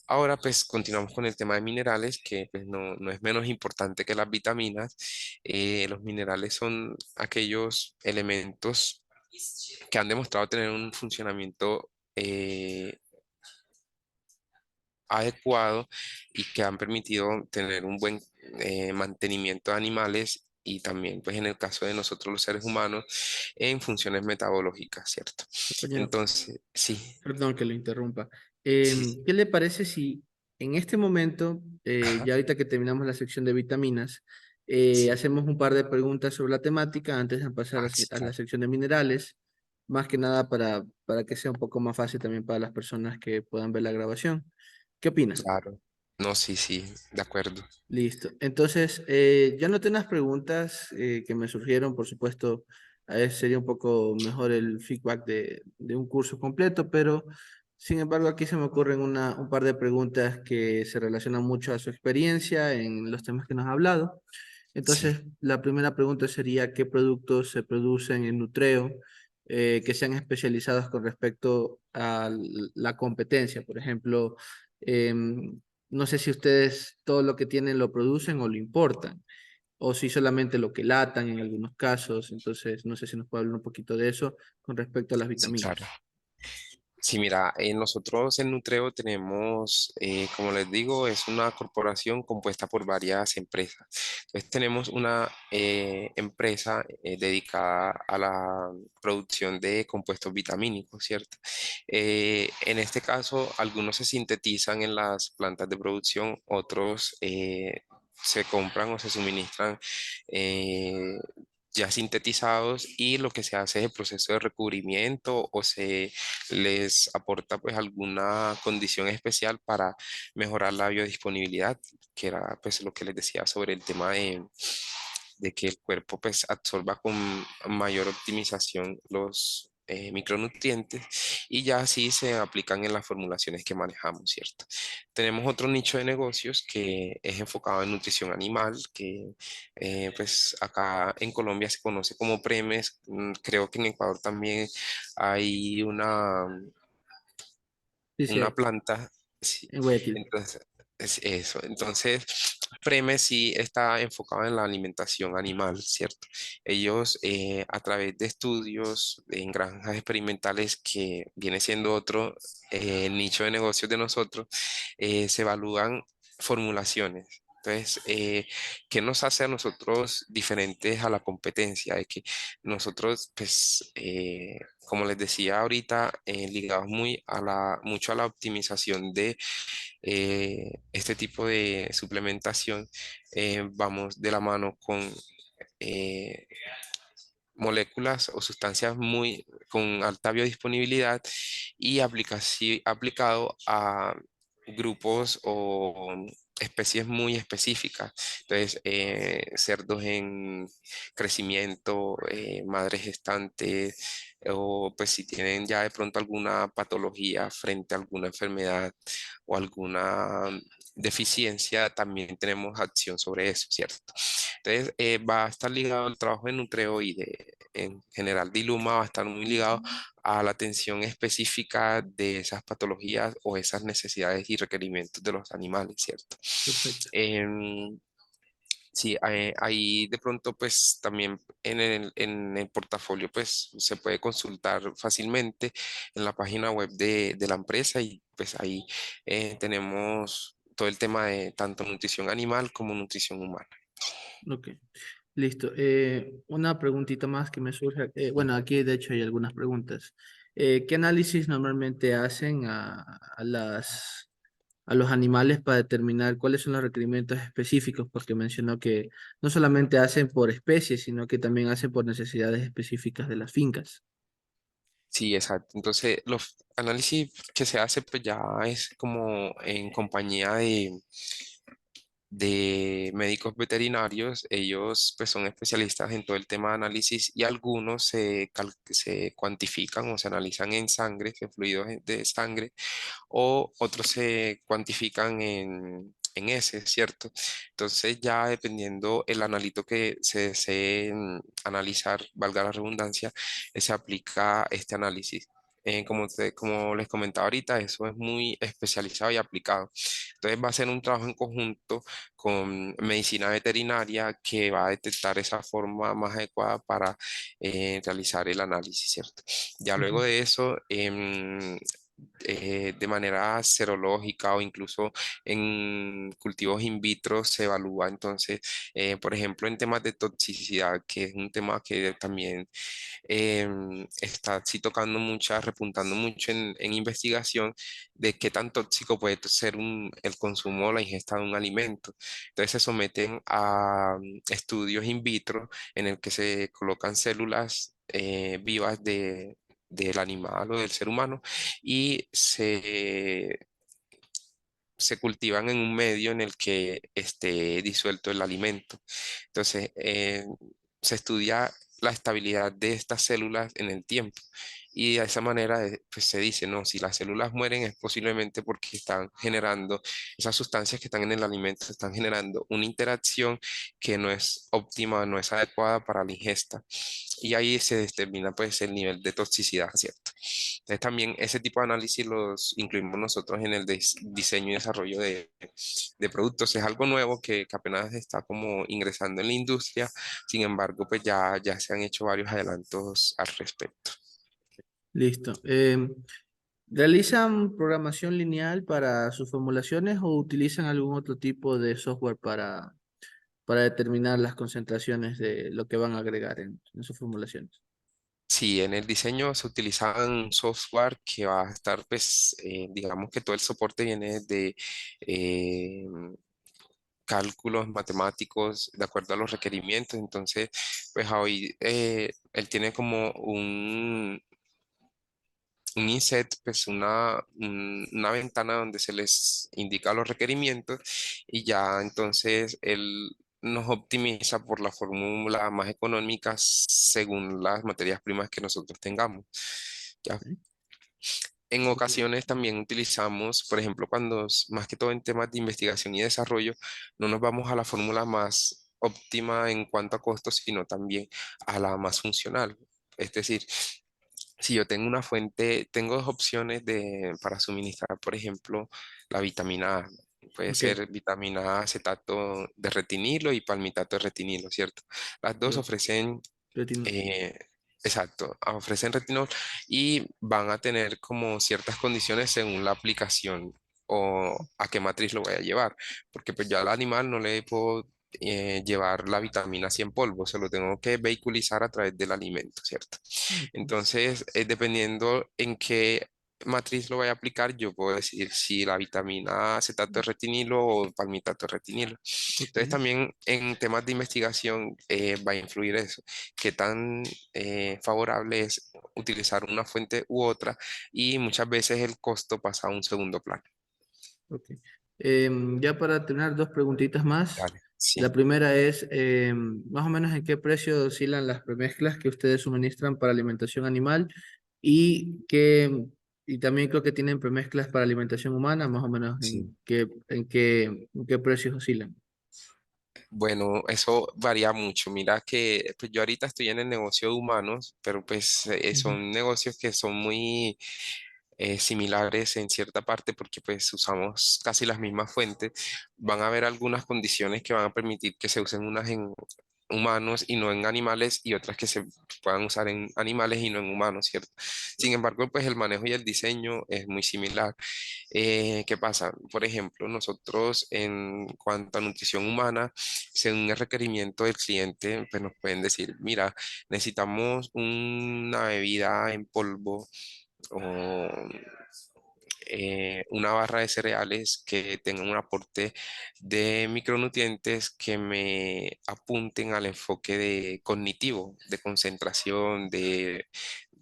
Ahora pues continuamos con el tema de minerales, que pues, no es menos importante que las vitaminas. Los minerales son aquellos elementos que han demostrado tener un funcionamiento adecuado y que han permitido tener un buen mantenimiento de animales y también, pues en el caso de nosotros los seres humanos, en funciones metabólogicas, ¿cierto? Compañero, Entonces, sí, perdón que lo interrumpa. sí, sí, ¿Qué le parece si en este momento, ajá, ya ahorita que terminamos la sección de vitaminas, sí, hacemos un par de preguntas sobre la temática antes de pasar sí, a la claro, sección de minerales? Más que nada para que sea un poco más fácil también para las personas que puedan ver la grabación. ¿Qué opina? claro. No, sí, sí, de acuerdo. Listo. Entonces, ya noté unas preguntas que me surgieron, por supuesto, a veces sería un poco mejor el feedback de un curso completo, pero sin embargo aquí se me ocurren un par de preguntas que se relacionan mucho a su experiencia en los temas que nos ha hablado. Sí, Entonces, la primera pregunta sería, ¿qué productos se producen en Nutreo que sean especializados con respecto a la competencia? Por ejemplo, no sé si ustedes todo lo que tienen lo producen o lo importan, o si solamente lo que latan en algunos casos. Entonces, no sé si nos puede hablar un poquito de eso con respecto a las sí, claro. vitaminas. Sí, mira, nosotros en Nutreo tenemos, como les digo, es una corporación compuesta por varias empresas. Entonces tenemos una empresa dedicada a la producción de compuestos vitamínicos, ¿cierto? En este caso, algunos se sintetizan en las plantas de producción, otros se compran o se suministran eh, ya sintetizados y lo que se hace es el proceso de recubrimiento o se les aporta pues alguna condición especial para mejorar la biodisponibilidad, que era pues lo que les decía sobre el tema de que el cuerpo pues absorba con mayor optimización los micronutrientes y ya así se aplican en las formulaciones que manejamos, ¿cierto? Tenemos otro nicho de negocios que es enfocado en nutrición animal, que pues acá en Colombia se conoce como Premes, creo que en Ecuador también hay Sí, sí, una planta, sí, en Guayaquil. entonces, es eso. Entonces, Preme sí está enfocado en la alimentación animal, ¿cierto? Ellos, a través de estudios en granjas experimentales, que viene siendo otro nicho de negocios de nosotros, se evalúan formulaciones. Entonces, ¿qué nos hace a nosotros diferentes a la competencia? De que nosotros, pues, como les decía ahorita, ligados mucho a la optimización de este tipo de suplementación, vamos de la mano con eh, moléculas o sustancias con alta biodisponibilidad y aplicado a grupos o especies muy específicas. Entonces, cerdos en crecimiento, madres gestantes, o pues si tienen ya de pronto alguna patología frente a alguna enfermedad o alguna deficiencia, también tenemos acción sobre eso, ¿cierto? Entonces, va a estar ligado al trabajo de Nutreo y en general de Iluma va a estar muy ligado a la atención específica de esas patologías o esas necesidades y requerimientos de los animales, ¿cierto? Perfecto. Em, sí, ahí de pronto pues también en el portafolio pues se puede consultar fácilmente en la página web de la empresa y pues ahí tenemos todo el tema de tanto nutrición animal como nutrición humana. Ok, listo. Una preguntita más que me surge. Bueno, aquí de hecho hay algunas preguntas. ¿Qué análisis normalmente hacen a los animales para determinar cuáles son los requerimientos específicos? Porque mencionó que no solamente hacen por especies, sino que también hacen por necesidades específicas de las fincas. Sí, exacto. Entonces, los análisis que se hace, pues ya es como en compañía de médicos veterinarios. Ellos pues son especialistas en todo el tema de análisis y algunos se cuantifican o se analizan en sangre, en fluidos de sangre, o otros se cuantifican en ese, ¿cierto? Entonces ya dependiendo el analito que se desee analizar, valga la redundancia, se aplica este análisis. Como les comentaba ahorita, eso es muy especializado y aplicado. Entonces va a ser un trabajo en conjunto con medicina veterinaria que va a detectar esa forma más adecuada para realizar el análisis, ¿cierto? Ya luego Ujú. de eso, de manera serológica o incluso en cultivos in vitro se evalúa. Entonces, por ejemplo, en temas de toxicidad, que es un tema que también está sí tocando mucha, repuntando mucho en investigación de qué tan tóxico puede ser el consumo o la ingesta de un alimento. Entonces se someten a estudios in vitro en el que se colocan células vivas del animal o del ser humano y se cultivan en un medio en el que esté disuelto el alimento. Entonces, se estudia la estabilidad de estas células en el tiempo. Y de esa manera, pues se dice, no, si las células mueren es posiblemente porque están generando, esas sustancias que están en el alimento, están generando una interacción que no es óptima, no es adecuada para la ingesta. Y ahí se determina pues el nivel de toxicidad, ¿cierto? Entonces también ese tipo de análisis los incluimos nosotros en el diseño y desarrollo de productos. Es algo nuevo que apenas está como ingresando en la industria, sin embargo, pues ya se han hecho varios adelantos al respecto. Listo. ¿Realizan programación lineal para sus formulaciones o utilizan algún otro tipo de software para determinar las concentraciones de lo que van a agregar en sus formulaciones? Sí, en el diseño se utiliza un software que va a estar, pues, digamos que todo el soporte viene de eh, cálculos matemáticos de acuerdo a los requerimientos. Entonces, pues hoy él tiene como un inset, pues una ventana donde se les indica los requerimientos y ya entonces él nos optimiza por la fórmula más económica según las materias primas que nosotros tengamos. ¿Ya? ¿Sí? En Ok. ocasiones también utilizamos, por ejemplo, cuando más que todo en temas de investigación y desarrollo, no nos vamos a la fórmula más óptima en cuanto a costos, sino también a la más funcional. Es decir, si yo tengo una fuente, tengo dos opciones para suministrar, por ejemplo, la vitamina A. Puede Ok, ser vitamina A, acetato de retinilo y palmitato de retinilo, ¿cierto? Las dos ok. ofrecen, Retinol. eh, exacto, ofrecen retinol y van a tener como ciertas condiciones según la aplicación o a qué matriz lo voy a llevar, porque pues ya al animal no le puedo llevar la vitamina C en polvo, se lo tengo que vehiculizar a través del alimento, ¿cierto? Ok, Entonces, dependiendo en qué matriz lo vaya a aplicar, yo puedo decir si la vitamina acetato de retinilo o palmitato de retinilo. ok. Entonces, también en temas de investigación va a influir eso, qué tan favorable es utilizar una fuente u otra y muchas veces el costo pasa a un segundo plano. Ok. Ya para terminar, dos preguntitas más. Dale, sí. La primera es, más o menos en qué precio oscilan las premezclas que ustedes suministran para alimentación animal y también creo que tienen premezclas para alimentación humana, más o menos Sí. en qué precios oscilan. Bueno, eso varía mucho. Mira que pues yo ahorita estoy en el negocio de humanos, pero pues Ujú. son negocios que son muy similares en cierta parte porque pues usamos casi las mismas fuentes. Van a haber algunas condiciones que van a permitir que se usen unas en humanos y no en animales y otras que se puedan usar en animales y no en humanos, ¿cierto? Sin embargo, pues el manejo y el diseño es muy similar. ¿Qué pasa? Por ejemplo, nosotros en cuanto a nutrición humana, según el requerimiento del cliente, pues nos pueden decir, mira, necesitamos una bebida en polvo o una barra de cereales que tenga un aporte de micronutrientes que me apunten al enfoque de cognitivo, de concentración,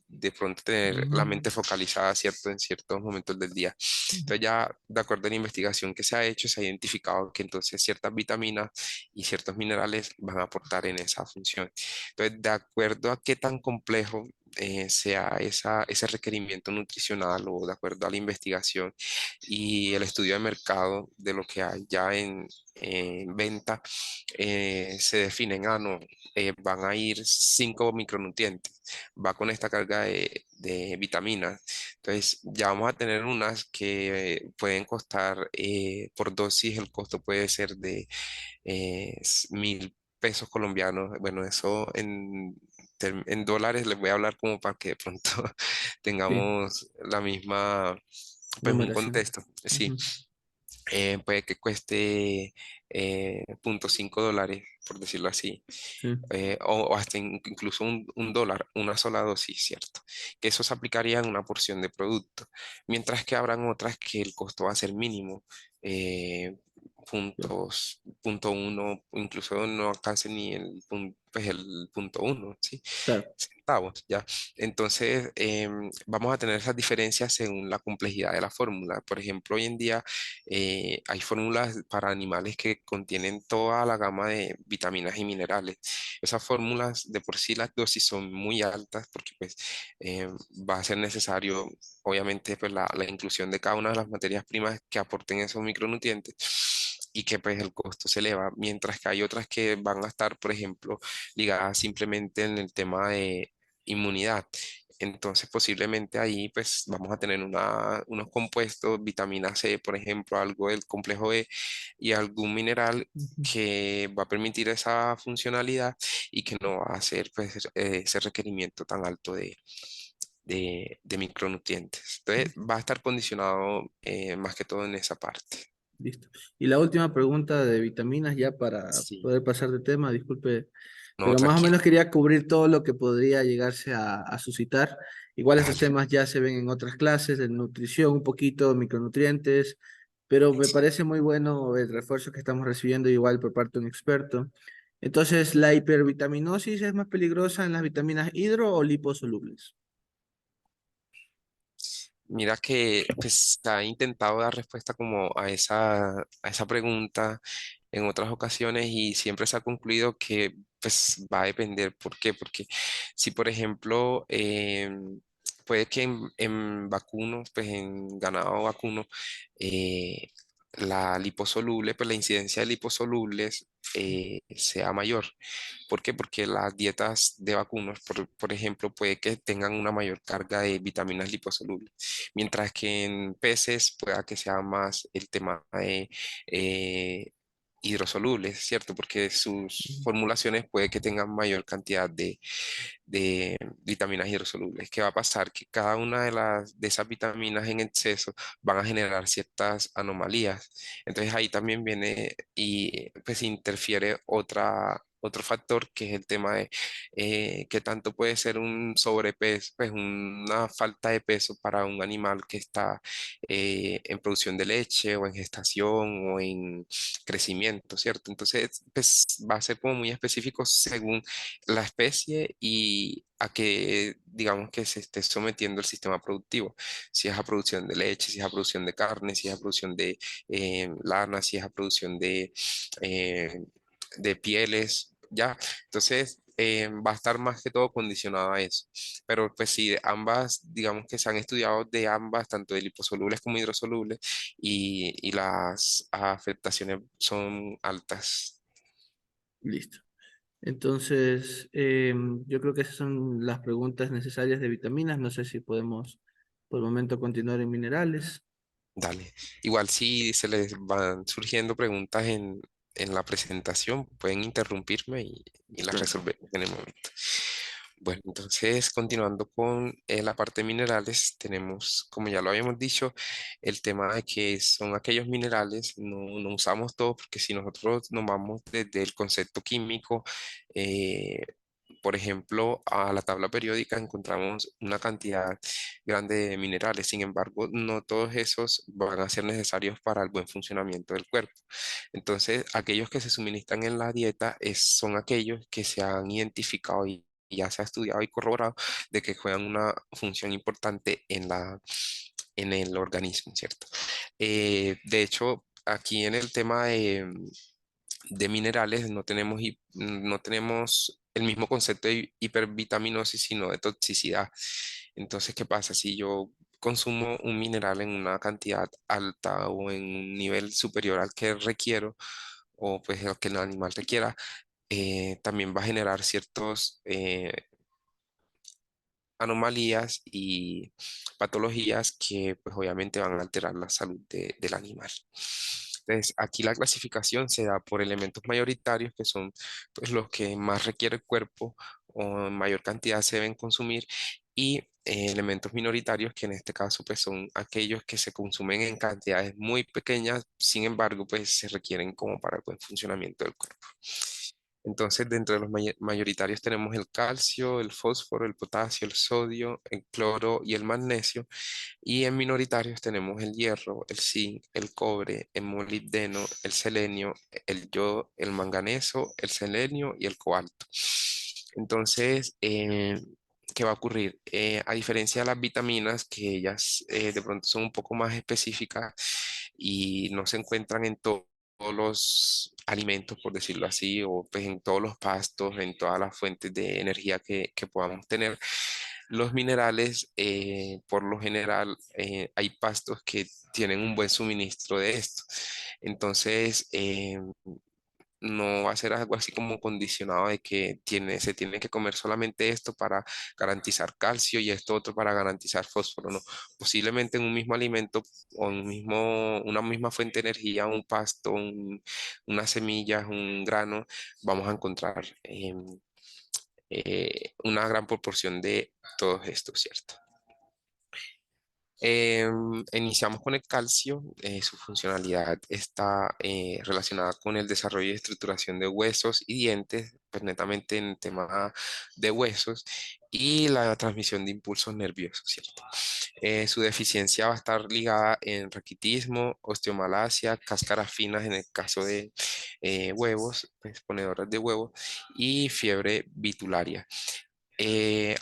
de pronto tener la mente Mm, focalizada, ¿cierto? En ciertos momentos del día. mm, Entonces ya de acuerdo a la investigación que se ha hecho, se ha identificado que entonces ciertas vitaminas y ciertos minerales van a aportar en esa función. Entonces, de acuerdo a qué tan complejo sea ese requerimiento nutricional o de acuerdo a la investigación y el estudio de mercado de lo que hay ya en venta, se definen, no, van a ir 5 micronutrientes, va con esta carga de vitaminas. Entonces, ya vamos a tener unas que pueden costar por dosis, el costo puede ser de 1.000 pesos colombianos. Bueno, eso en dólares les voy a hablar como para que de pronto sí, tengamos la misma, pues un numeración. contexto. Sí, Ujú, puede que cueste $0.5, por decirlo así, sí, o hasta incluso un dólar, una sola dosis, ¿cierto? Que eso se aplicaría en una porción de producto, mientras que habrán otras que el costo va a ser mínimo, sí, punto uno, incluso no alcance ni pues el punto uno, ¿sí? claro. Centavos, ¿ya? Entonces, vamos a tener esas diferencias según la complejidad de la fórmula. Por ejemplo, hoy en día hay fórmulas para animales que contienen toda la gama de vitaminas y minerales. Esas fórmulas de por sí las dosis son muy altas porque pues va a ser necesario, obviamente, pues la inclusión de cada una de las materias primas que aporten esos micronutrientes y que pues el costo se eleva, mientras que hay otras que van a estar, por ejemplo, ligadas simplemente en el tema de inmunidad. Entonces, posiblemente ahí pues vamos a tener unos compuestos, vitamina C, por ejemplo, algo del complejo E y algún mineral Ujú, que va a permitir esa funcionalidad y que no va a hacer pues ese requerimiento tan alto de micronutrientes. Entonces, ujú, va a estar condicionado más que todo en esa parte. listo. Y la última pregunta de vitaminas, ya para Sí, poder pasar de tema, disculpe, no, pero más o tranquilo. menos quería cubrir todo lo que podría llegarse a suscitar. Igual estos Dale. temas ya se ven en otras clases, de nutrición, un poquito, micronutrientes, pero me parece muy bueno el refuerzo que estamos recibiendo igual por parte de un experto. Entonces, ¿la hipervitaminosis es más peligrosa en las vitaminas hidro o liposolubles? Mira que pues se ha intentado dar respuesta como a esa pregunta en otras ocasiones y siempre se ha concluido que pues va a depender. ¿Por qué? Porque si por ejemplo puede que en vacunos, pues en ganado vacuno, eh, la liposoluble, pues la incidencia de liposolubles sea mayor. ¿Por qué? Porque las dietas de vacunos, por ejemplo, puede que tengan una mayor carga de vitaminas liposolubles, mientras que en peces pueda que sea más el tema de hidrosolubles, ¿cierto? Porque sus formulaciones puede que tengan mayor cantidad de vitaminas hidrosolubles. ¿Qué va a pasar? Que cada una de esas vitaminas en exceso van a generar ciertas anomalías. Entonces ahí también viene y pues interfiere otro factor que es el tema de qué tanto puede ser un sobrepeso, pues una falta de peso para un animal que está en producción de leche o en gestación o en crecimiento, ¿cierto? Entonces, pues va a ser como muy específico según la especie y a que, digamos, que se esté sometiendo el sistema productivo. Si es a producción de leche, si es a producción de carne, si es a producción de lana, si es a producción eh, de pieles, ya. Entonces, va a estar más que todo condicionado a eso. Pero pues sí, ambas, digamos que se han estudiado de ambas, tanto de liposolubles como hidrosolubles, y las afectaciones son altas. Listo. Entonces, yo creo que esas son las preguntas necesarias de vitaminas. No sé si podemos por el momento continuar en minerales. Dale. Igual si se les van surgiendo preguntas en la presentación, pueden interrumpirme y las Claro. resolvemos en el momento. Bueno, entonces continuando con la parte de minerales, tenemos, como ya lo habíamos dicho, el tema de que son aquellos minerales, no usamos todos porque si nosotros nos vamos desde el concepto químico, eh, por ejemplo, a la tabla periódica encontramos una cantidad grande de minerales. Sin embargo, no todos esos van a ser necesarios para el buen funcionamiento del cuerpo. Entonces, aquellos que se suministran en la dieta son aquellos que se han identificado ya se ha estudiado y corroborado de que juegan una función importante en el organismo, ¿cierto? De hecho, aquí en el tema de minerales no tenemos el mismo concepto de hipervitaminosis, sino de toxicidad. Entonces, ¿qué pasa? Si yo consumo un mineral en una cantidad alta o en un nivel superior al que requiero, o pues al que el animal requiera, también va a generar ciertos anomalías y patologías que pues obviamente van a alterar la salud del animal. Entonces, aquí la clasificación se da por elementos mayoritarios, que son pues, los que más requiere el cuerpo o en mayor cantidad se deben consumir, y elementos minoritarios, que en este caso pues, son aquellos que se consumen en cantidades muy pequeñas, sin embargo, pues se requieren como para el buen funcionamiento del cuerpo. Entonces, dentro de los mayoritarios tenemos el calcio, el fósforo, el potasio, el sodio, el cloro y el magnesio. Y en minoritarios tenemos el hierro, el zinc, el cobre, el molibdeno, el selenio, el yodo, el manganeso, el selenio y el cobalto. Entonces, ¿qué va a ocurrir? A diferencia de las vitaminas, que ellas de pronto son un poco más específicas y no se encuentran en todos los alimentos, por decirlo así, o pues en todos los pastos, en todas las fuentes de energía que podamos tener. Los minerales, por lo general, hay pastos que tienen un buen suministro de esto. Entonces, no va a ser algo así como condicionado de que se tiene que comer solamente esto para garantizar calcio y esto otro para garantizar fósforo, no. Posiblemente en un mismo alimento o en una misma fuente de energía, un pasto, unas semillas, un grano, vamos a encontrar una gran proporción de todos estos, ¿cierto? Iniciamos con el calcio. Su funcionalidad está relacionada con el desarrollo y estructuración de huesos y dientes, pues netamente en el tema de huesos, y la transmisión de impulsos nerviosos, ¿cierto? Su deficiencia va a estar ligada en raquitismo, osteomalacia, cáscaras finas en el caso de huevos, pues ponedoras de huevos, y fiebre bitularia.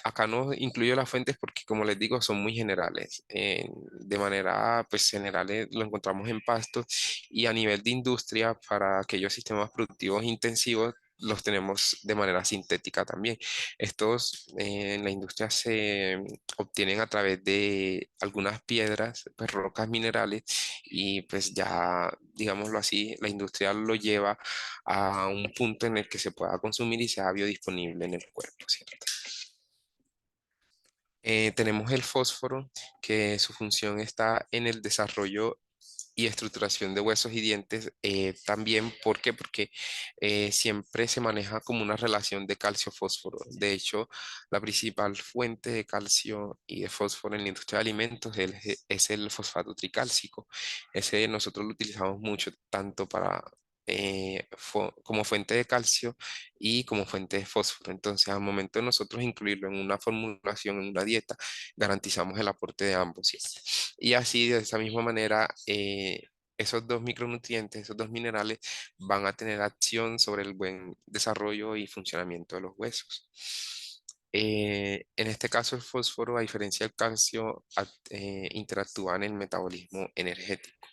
Acá no incluyo las fuentes porque, como les digo, son muy generales. De manera, pues, general lo encontramos en pastos, y a nivel de industria, para aquellos sistemas productivos intensivos, los tenemos de manera sintética también. Estos en la industria se obtienen a través de algunas piedras, pues, rocas minerales, y pues ya, digámoslo así, la industria lo lleva a un punto en el que se pueda consumir y sea biodisponible en el cuerpo, ¿cierto? Tenemos el fósforo, que su función está en el desarrollo y estructuración de huesos y dientes. También, ¿por qué? Porque siempre se maneja como una relación de calcio-fósforo. De hecho, la principal fuente de calcio y de fósforo en la industria de alimentos es el fosfato tricálcico. Ese nosotros lo utilizamos mucho, tanto para como fuente de calcio y como fuente de fósforo. Entonces, al momento de nosotros incluirlo en una formulación, en una dieta, garantizamos el aporte de ambos, ¿cierto? Y así, de esa misma manera, esos dos micronutrientes, esos dos minerales, van a tener acción sobre el buen desarrollo y funcionamiento de los huesos. En este caso, el fósforo, a diferencia del calcio, interactúa en el metabolismo energético.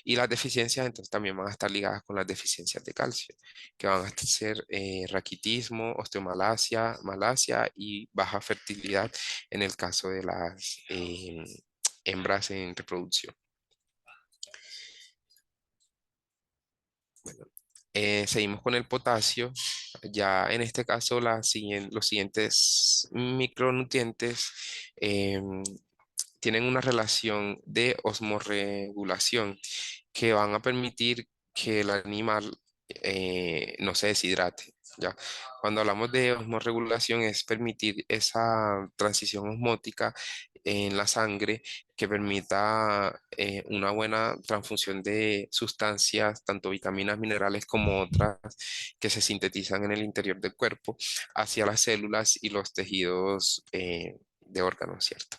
Y las deficiencias entonces también van a estar ligadas con las deficiencias de calcio, que van a ser raquitismo, osteomalacia, malacia y baja fertilidad en el caso de las hembras en reproducción. Bueno, seguimos con el potasio. Ya en este caso, los siguientes micronutrientes tienen una relación de osmorregulación que van a permitir que el animal no se deshidrate. ¿Ya? Cuando hablamos de osmorregulación, es permitir esa transición osmótica en la sangre que permita una buena transfusión de sustancias, tanto vitaminas, minerales como otras que se sintetizan en el interior del cuerpo, hacia las células y los tejidos de órganos, ¿cierto?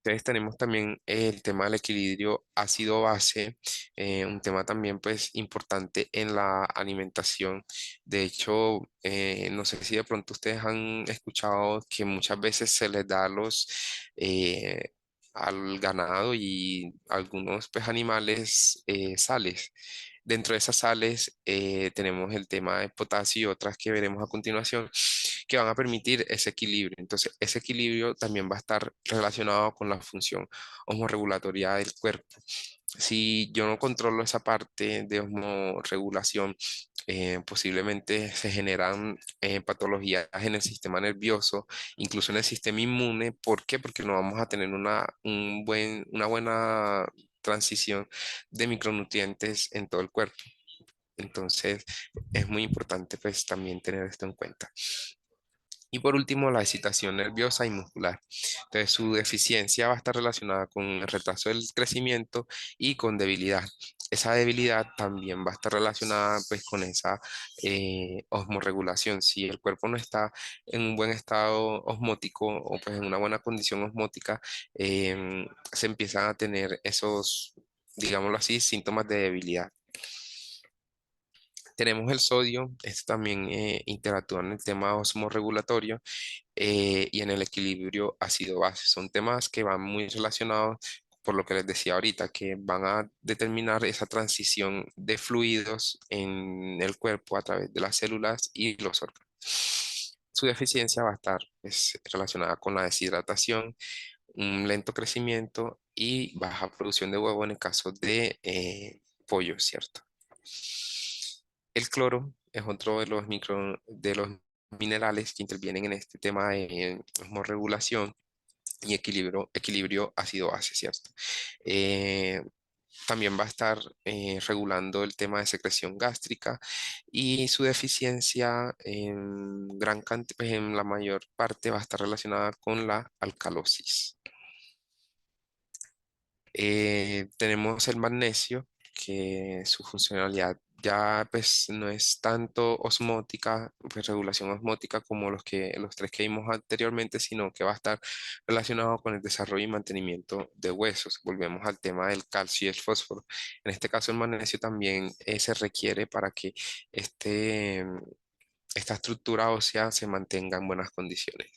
Entonces tenemos también el tema del equilibrio ácido-base, un tema también pues importante en la alimentación. De hecho, no sé si de pronto ustedes han escuchado que muchas veces se les da a al ganado y algunos pues animales sales. Dentro de esas sales tenemos el tema de potasio y otras que veremos a continuación que van a permitir ese equilibrio. Entonces, ese equilibrio también va a estar relacionado con la función osmorregulatoria del cuerpo. Si yo no controlo esa parte de osmorregulación, posiblemente se generan patologías en el sistema nervioso, incluso en el sistema inmune. ¿Por qué? Porque no vamos a tener una buena transición de micronutrientes en todo el cuerpo. Entonces, es muy importante pues también tener esto en cuenta. Y por último, la excitación nerviosa y muscular. Entonces, su deficiencia va a estar relacionada con el retraso del crecimiento y con debilidad. Esa debilidad también va a estar relacionada pues con esa osmorregulación. Si el cuerpo no está en un buen estado osmótico o pues en una buena condición osmótica, se empiezan a tener esos, digámoslo así, síntomas de debilidad. Tenemos el sodio, esto también interactúa en el tema osmorregulatorio y en el equilibrio ácido-base. Son temas que van muy relacionados, por lo que les decía ahorita, que van a determinar esa transición de fluidos en el cuerpo a través de las células y los órganos. Su deficiencia va a estar pues, relacionada con la deshidratación, un lento crecimiento y baja producción de huevo en el caso de pollo, ¿cierto? El cloro es otro de los minerales que intervienen en este tema de osmorregulación y equilibrio ácido-base, ¿cierto? Eh, También va a estar regulando el tema de secreción gástrica y su deficiencia pues, en la mayor parte va a estar relacionada con la alcalosis. Tenemos el magnesio, que su funcionalidad ya pues no es tanto osmótica, pues regulación osmótica como los tres que vimos anteriormente, sino que va a estar relacionado con el desarrollo y mantenimiento de huesos. Volvemos al tema del calcio y el fósforo. En este caso el magnesio también se requiere para que este, esta estructura ósea se mantenga en buenas condiciones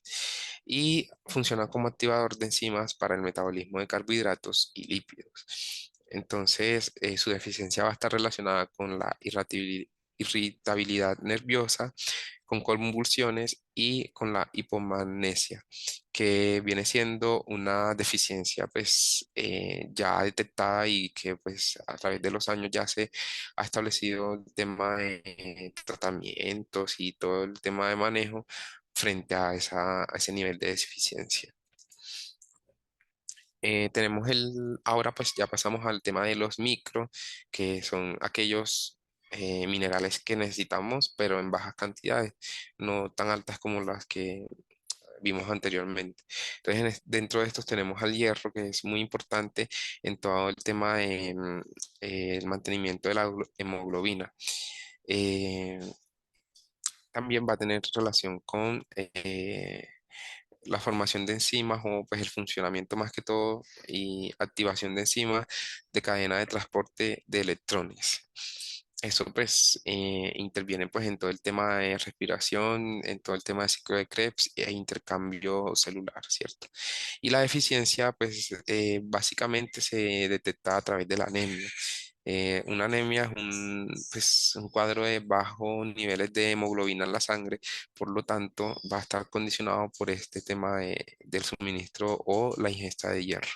y funciona como activador de enzimas para el metabolismo de carbohidratos y lípidos. Entonces, su deficiencia va a estar relacionada con la irritabilidad nerviosa, con convulsiones y con la hipomagnesia, que viene siendo una deficiencia pues ya detectada y que pues a través de los años ya se ha establecido el tema de tratamientos y todo el tema de manejo frente a a ese nivel de deficiencia. Ahora pues ya pasamos al tema de los micro, que son aquellos minerales que necesitamos, pero en bajas cantidades, no tan altas como las que vimos anteriormente. Entonces, dentro de estos tenemos al hierro, que es muy importante en todo el tema de el mantenimiento de la hemoglobina. Eh, También va a tener relación con la formación de enzimas o pues el funcionamiento más que todo y activación de enzimas de cadena de transporte de electrones. Eso pues interviene pues en todo el tema de respiración, en todo el tema de ciclo de Krebs e intercambio celular, ¿cierto? Y la deficiencia pues básicamente se detecta a través de la anemia. Una anemia es pues, un cuadro de bajos niveles de hemoglobina en la sangre, por lo tanto va a estar condicionado por este tema del suministro o la ingesta de hierro.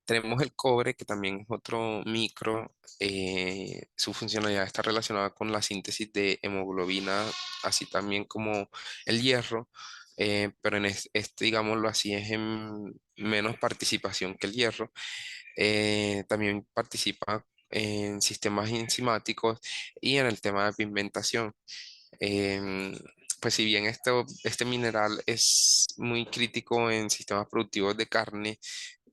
Tenemos el cobre, que también es otro micro. Su funcionalidad está relacionada con la síntesis de hemoglobina, así también como el hierro, pero este, digámoslo así, es en menos participación que el hierro. También participa en sistemas enzimáticos y en el tema de pigmentación. Em, pues si bien este mineral es muy crítico en sistemas productivos de carne,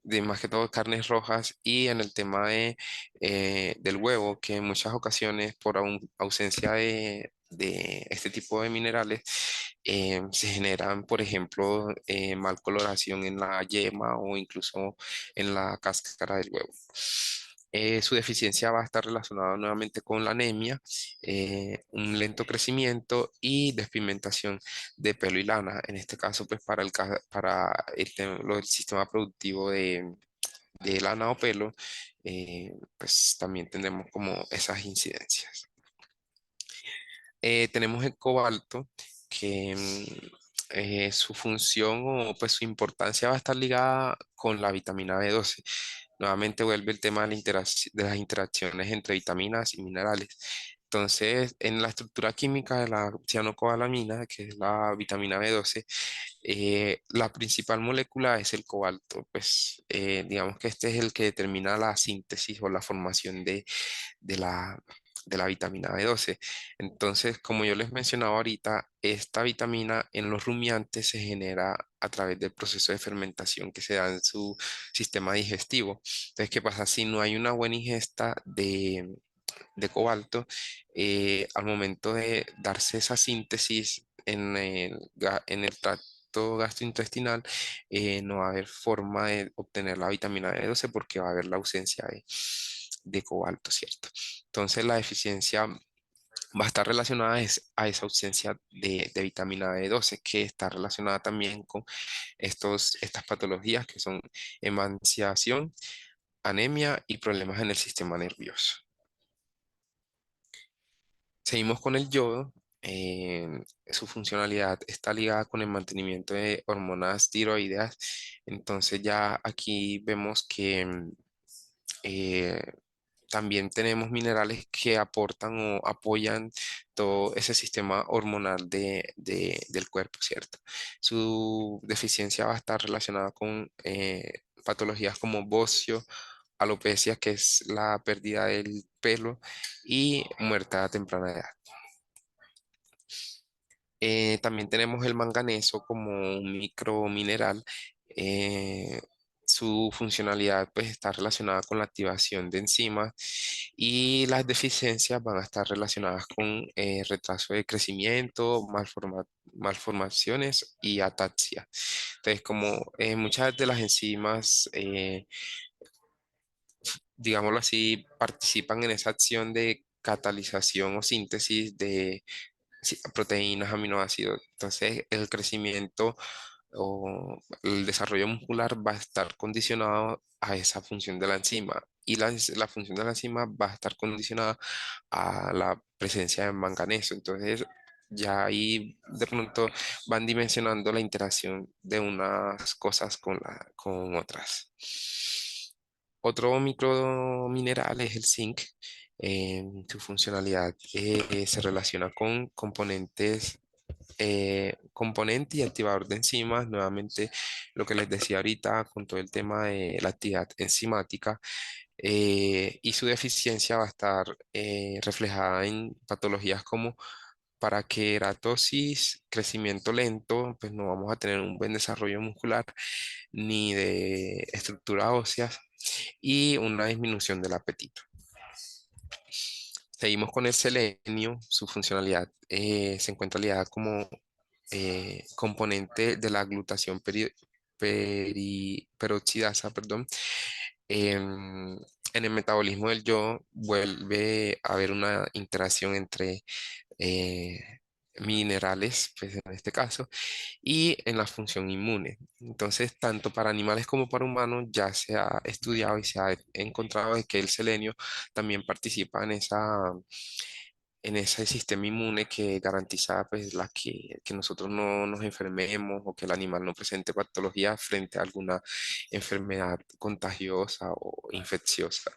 de más que todo carnes rojas y en el tema del huevo, que en muchas ocasiones por ausencia de este tipo de minerales se generan, por ejemplo, mal coloración en la yema o incluso en la cáscara del huevo. Su deficiencia va a estar relacionada nuevamente con la anemia, un lento crecimiento y despigmentación de pelo y lana. En este caso, pues para el sistema productivo de lana o pelo, pues también tenemos como esas incidencias. Tenemos el cobalto, que su función o pues su importancia va a estar ligada con la vitamina B12. Nuevamente vuelve el tema de, de las interacciones entre vitaminas y minerales. Entonces, en la estructura química de la cianocobalamina, que es la vitamina B12, la principal molécula es el cobalto. Pues digamos que este es el que determina la síntesis o la formación de la, de la vitamina B12. Entonces, como yo les mencionaba ahorita, esta vitamina en los rumiantes se genera a través del proceso de fermentación que se da en su sistema digestivo. Entonces, ¿qué pasa? Si no hay una buena ingesta de cobalto, al momento de darse esa síntesis en el tracto gastrointestinal, no va a haber forma de obtener la vitamina B12 porque va a haber la ausencia de cobalto, ¿cierto? Entonces la deficiencia va a estar relacionada a esa ausencia de vitamina B12, que está relacionada también con estas patologías que son emanciación, anemia y problemas en el sistema nervioso. Seguimos con el yodo. Su funcionalidad está ligada con el mantenimiento de hormonas tiroideas. Entonces ya aquí vemos que eh, también tenemos minerales que aportan o apoyan todo ese sistema hormonal del cuerpo, ¿cierto? Su deficiencia va a estar relacionada con patologías como bocio, alopecia, que es la pérdida del pelo, y muerte a temprana edad. También tenemos el manganeso como un micromineral. eh, Su funcionalidad pues está relacionada con la activación de enzimas y las deficiencias van a estar relacionadas con retraso de crecimiento, malformaciones y ataxia. Entonces, como muchas de las enzimas, digámoslo así, participan en esa acción de catalización o síntesis de sí, proteínas, aminoácidos. Entonces, el crecimiento o el desarrollo muscular va a estar condicionado a esa función de la enzima y la función de la enzima va a estar condicionada a la presencia de manganeso. Entonces, ya ahí de pronto van dimensionando la interacción de unas cosas con otras. Otro micromineral es el zinc. Su funcionalidad se relaciona con componente y activador de enzimas. Nuevamente, lo que les decía ahorita con todo el tema de la actividad enzimática, y su deficiencia va a estar reflejada en patologías como paraqueratosis, crecimiento lento, pues no vamos a tener un buen desarrollo muscular ni de estructura ósea y una disminución del apetito. Seguimos con el selenio. Su funcionalidad se encuentra ligada como componente de la glutación peroxidasa, perdón. En el metabolismo del yodo vuelve a haber una interacción entre eh, minerales, pues en este caso, y en la función inmune. Entonces, tanto para animales como para humanos ya se ha estudiado y se ha encontrado de que el selenio también participa en ese sistema inmune que garantiza pues, que nosotros no nos enfermemos o que el animal no presente patología frente a alguna enfermedad contagiosa o infecciosa.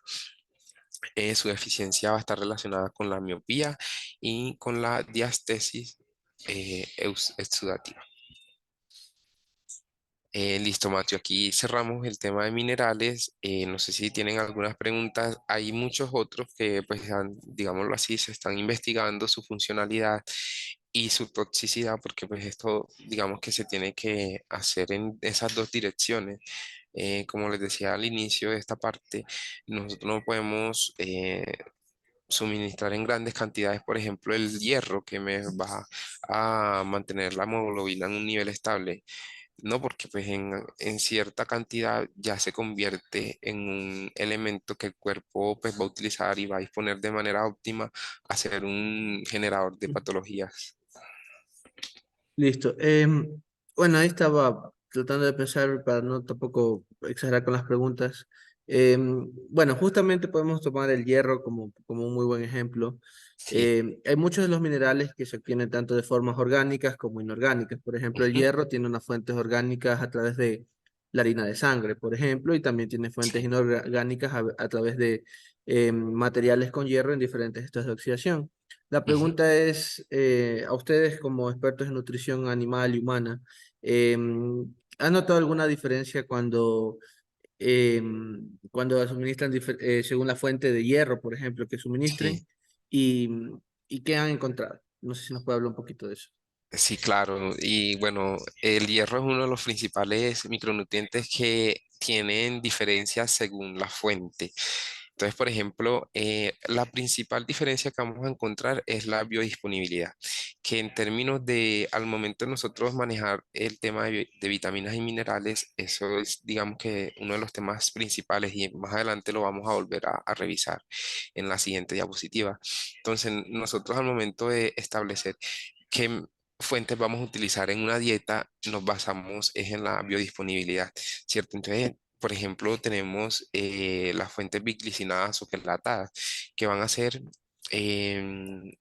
Su deficiencia va a estar relacionada con la miopía y con la diastesis exudativa. Listo, Mateo. Aquí cerramos el tema de minerales. No sé si tienen algunas preguntas. Hay muchos otros que, pues, digámoslo así, se están investigando su funcionalidad y su toxicidad, porque, pues, esto, digamos que se tiene que hacer en esas dos direcciones. Como les decía al inicio de esta parte, nosotros no podemos suministrar en grandes cantidades, por ejemplo, el hierro que me va a mantener la hemoglobina en un nivel estable. No, porque pues en cierta cantidad ya se convierte en un elemento que el cuerpo pues va a utilizar y va a disponer de manera óptima a ser un generador de patologías. Listo. Bueno, ahí estaba tratando de pensar para no tampoco exagerar con las preguntas. Bueno, justamente podemos tomar el hierro como un muy buen ejemplo. Sí. Hay muchos de los minerales que se obtienen tanto de formas orgánicas como inorgánicas. Por ejemplo, el Ujú. hierro tiene unas fuentes orgánicas a través de la harina de sangre, por ejemplo, y también tiene fuentes Sí. inorgánicas a través de materiales con hierro en diferentes estados de oxidación. La Ujú. pregunta es, a ustedes como expertos en nutrición animal y humana, eh, ¿han notado alguna diferencia cuando suministran según la fuente de hierro, por ejemplo, que suministren? Sí. ¿Y, y qué han encontrado? No sé si nos puede hablar un poquito de eso. Sí, claro. Y bueno, el hierro es uno de los principales micronutrientes que tienen diferencias según la fuente. Entonces, por ejemplo, la principal diferencia que vamos a encontrar es la biodisponibilidad, que en términos de, al momento de nosotros manejar el tema de vitaminas y minerales, eso es, digamos que uno de los temas principales y más adelante lo vamos a volver a revisar en la siguiente diapositiva. Entonces, nosotros al momento de establecer qué fuentes vamos a utilizar en una dieta, nos basamos es en la biodisponibilidad, ¿cierto? Entonces, por ejemplo, tenemos las fuentes biglicinadas o quelatadas, que van a ser, em,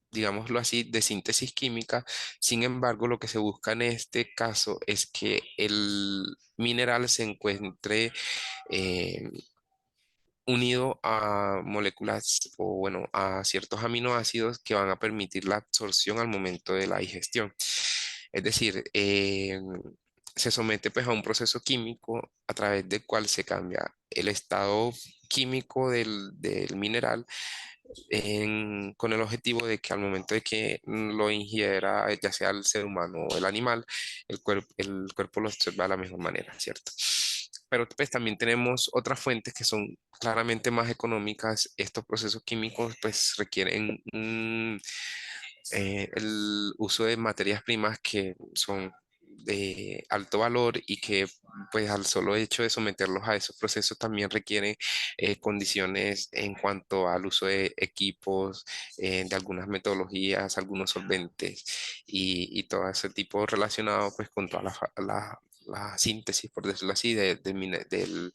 digámoslo así, de síntesis química. Sin embargo, lo que se busca en este caso es que el mineral se encuentre em, unido a moléculas o bueno, a ciertos aminoácidos que van a permitir la absorción al momento de la digestión. Es decir, se somete pues a un proceso químico a través del cual se cambia el estado químico del mineral con el objetivo de que al momento de que lo ingiera, ya sea el ser humano o el animal, el cuerpo lo absorba de la misma manera, ¿cierto? Pero pues también tenemos otras fuentes que son claramente más económicas. Estos procesos químicos pues requieren el uso de materias primas que son de alto valor y que pues al solo hecho de someterlos a esos procesos también requieren condiciones en cuanto al uso de equipos, de algunas metodologías, algunos solventes y todo ese tipo relacionado pues con toda la síntesis, por decirlo así, de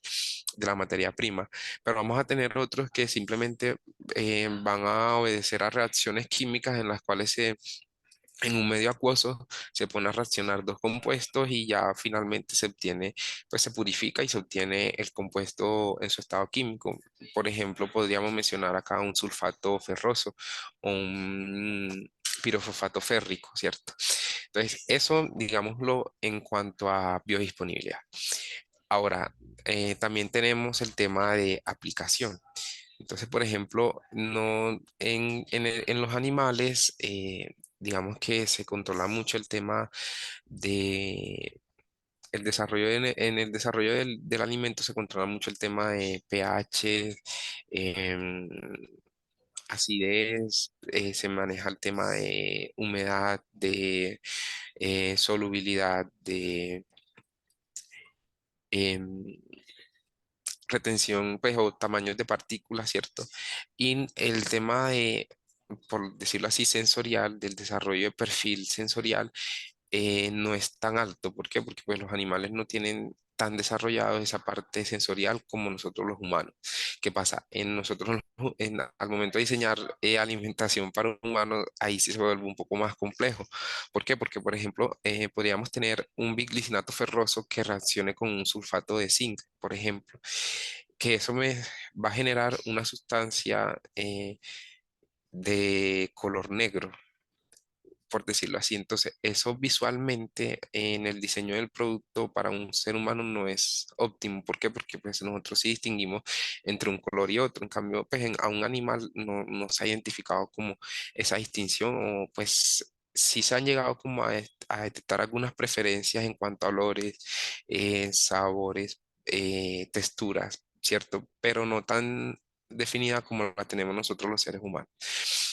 la materia prima. Pero vamos a tener otros que simplemente van a obedecer a reacciones químicas en las cuales en un medio acuoso se pone a reaccionar dos compuestos y ya finalmente se obtiene, pues se purifica y se obtiene el compuesto en su estado químico. Por ejemplo, podríamos mencionar acá un sulfato ferroso o un pirofosfato férrico, ¿cierto? Entonces, eso, digámoslo, en cuanto a biodisponibilidad. Ahora, también tenemos el tema de aplicación. Entonces, por ejemplo, no en los animales, digamos que se controla mucho el tema de el desarrollo en el desarrollo del alimento se controla mucho el tema de pH, em, acidez, se maneja el tema de humedad, de solubilidad, de em, retención, pues, o tamaños de partículas, ¿cierto? Y el tema de, por decirlo así, sensorial, del desarrollo de perfil sensorial, no es tan alto. ¿Por qué? Porque pues, los animales no tienen tan desarrollado esa parte sensorial como nosotros los humanos. ¿Qué pasa? En nosotros, al momento de diseñar alimentación para un humano, ahí sí se vuelve un poco más complejo. ¿Por qué? Porque, por ejemplo, podríamos tener un biglicinato ferroso que reaccione con un sulfato de zinc, por ejemplo, que eso me va a generar una sustancia de color negro, por decirlo así. Entonces, eso visualmente en el diseño del producto para un ser humano no es óptimo. ¿Por qué? Porque pues, nosotros sí distinguimos entre un color y otro. En cambio, pues, a un animal no se ha identificado como esa distinción o pues sí se han llegado como a detectar algunas preferencias en cuanto a olores, sabores, texturas, ¿cierto? Pero no tan definida como la tenemos nosotros los seres humanos.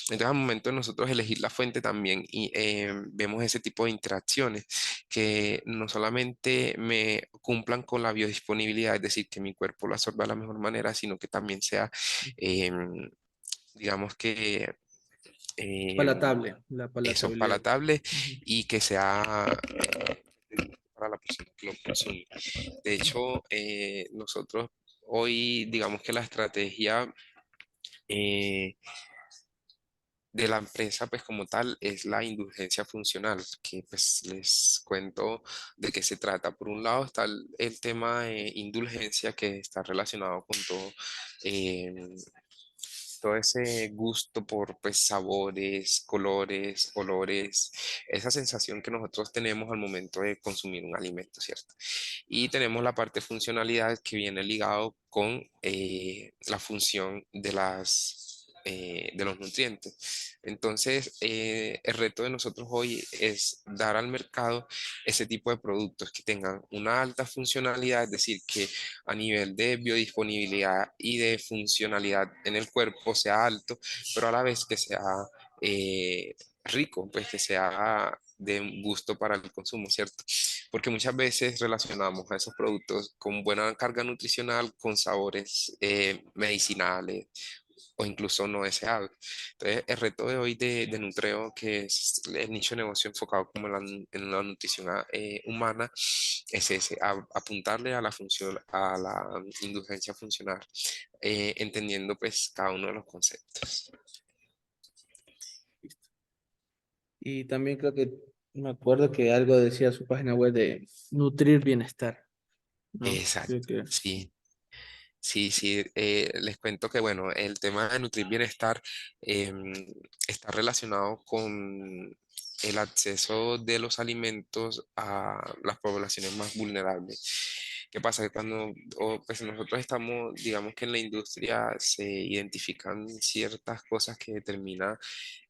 Entonces, al momento de nosotros elegir la fuente también y, vemos ese tipo de interacciones que no solamente me cumplan con la biodisponibilidad, es decir, que mi cuerpo lo absorba de la mejor manera, sino que también sea, em, digamos que, em, Palatable, la eso, palatabilidad. palatable Ujú. y que sea para la persona que lo consume. De hecho, nosotros hoy, digamos que la estrategia eh, de la empresa, pues como tal, es la indulgencia funcional, que pues les cuento de qué se trata. Por un lado está el tema de indulgencia que está relacionado con todo, em, todo ese gusto por pues sabores, colores, olores, esa sensación que nosotros tenemos al momento de consumir un alimento, ¿cierto? Y tenemos la parte funcionalidad que viene ligado con la función de de los nutrientes. Entonces, el reto de nosotros hoy es dar al mercado ese tipo de productos que tengan una alta funcionalidad, es decir, que a nivel de biodisponibilidad y de funcionalidad en el cuerpo sea alto, pero a la vez que sea rico, pues que sea de un gusto para el consumo, ¿cierto? Porque muchas veces relacionamos a esos productos con buena carga nutricional, con sabores medicinales o incluso no deseables. Entonces, el reto de hoy de Nutreo, que es el nicho de negocio enfocado como en la nutrición humana, es ese, apuntarle a la función, a la indulgencia funcional, entendiendo pues cada uno de los conceptos. Y también creo que me acuerdo que algo decía su página web de nutrir bienestar, ¿no? Creo Exacto, que sí. Sí, sí, les cuento que bueno, el tema de nutrir bienestar está relacionado con el acceso de los alimentos a las poblaciones más vulnerables. ¿Qué pasa? Que cuando pues nosotros estamos, digamos que en la industria se identifican ciertas cosas que determinan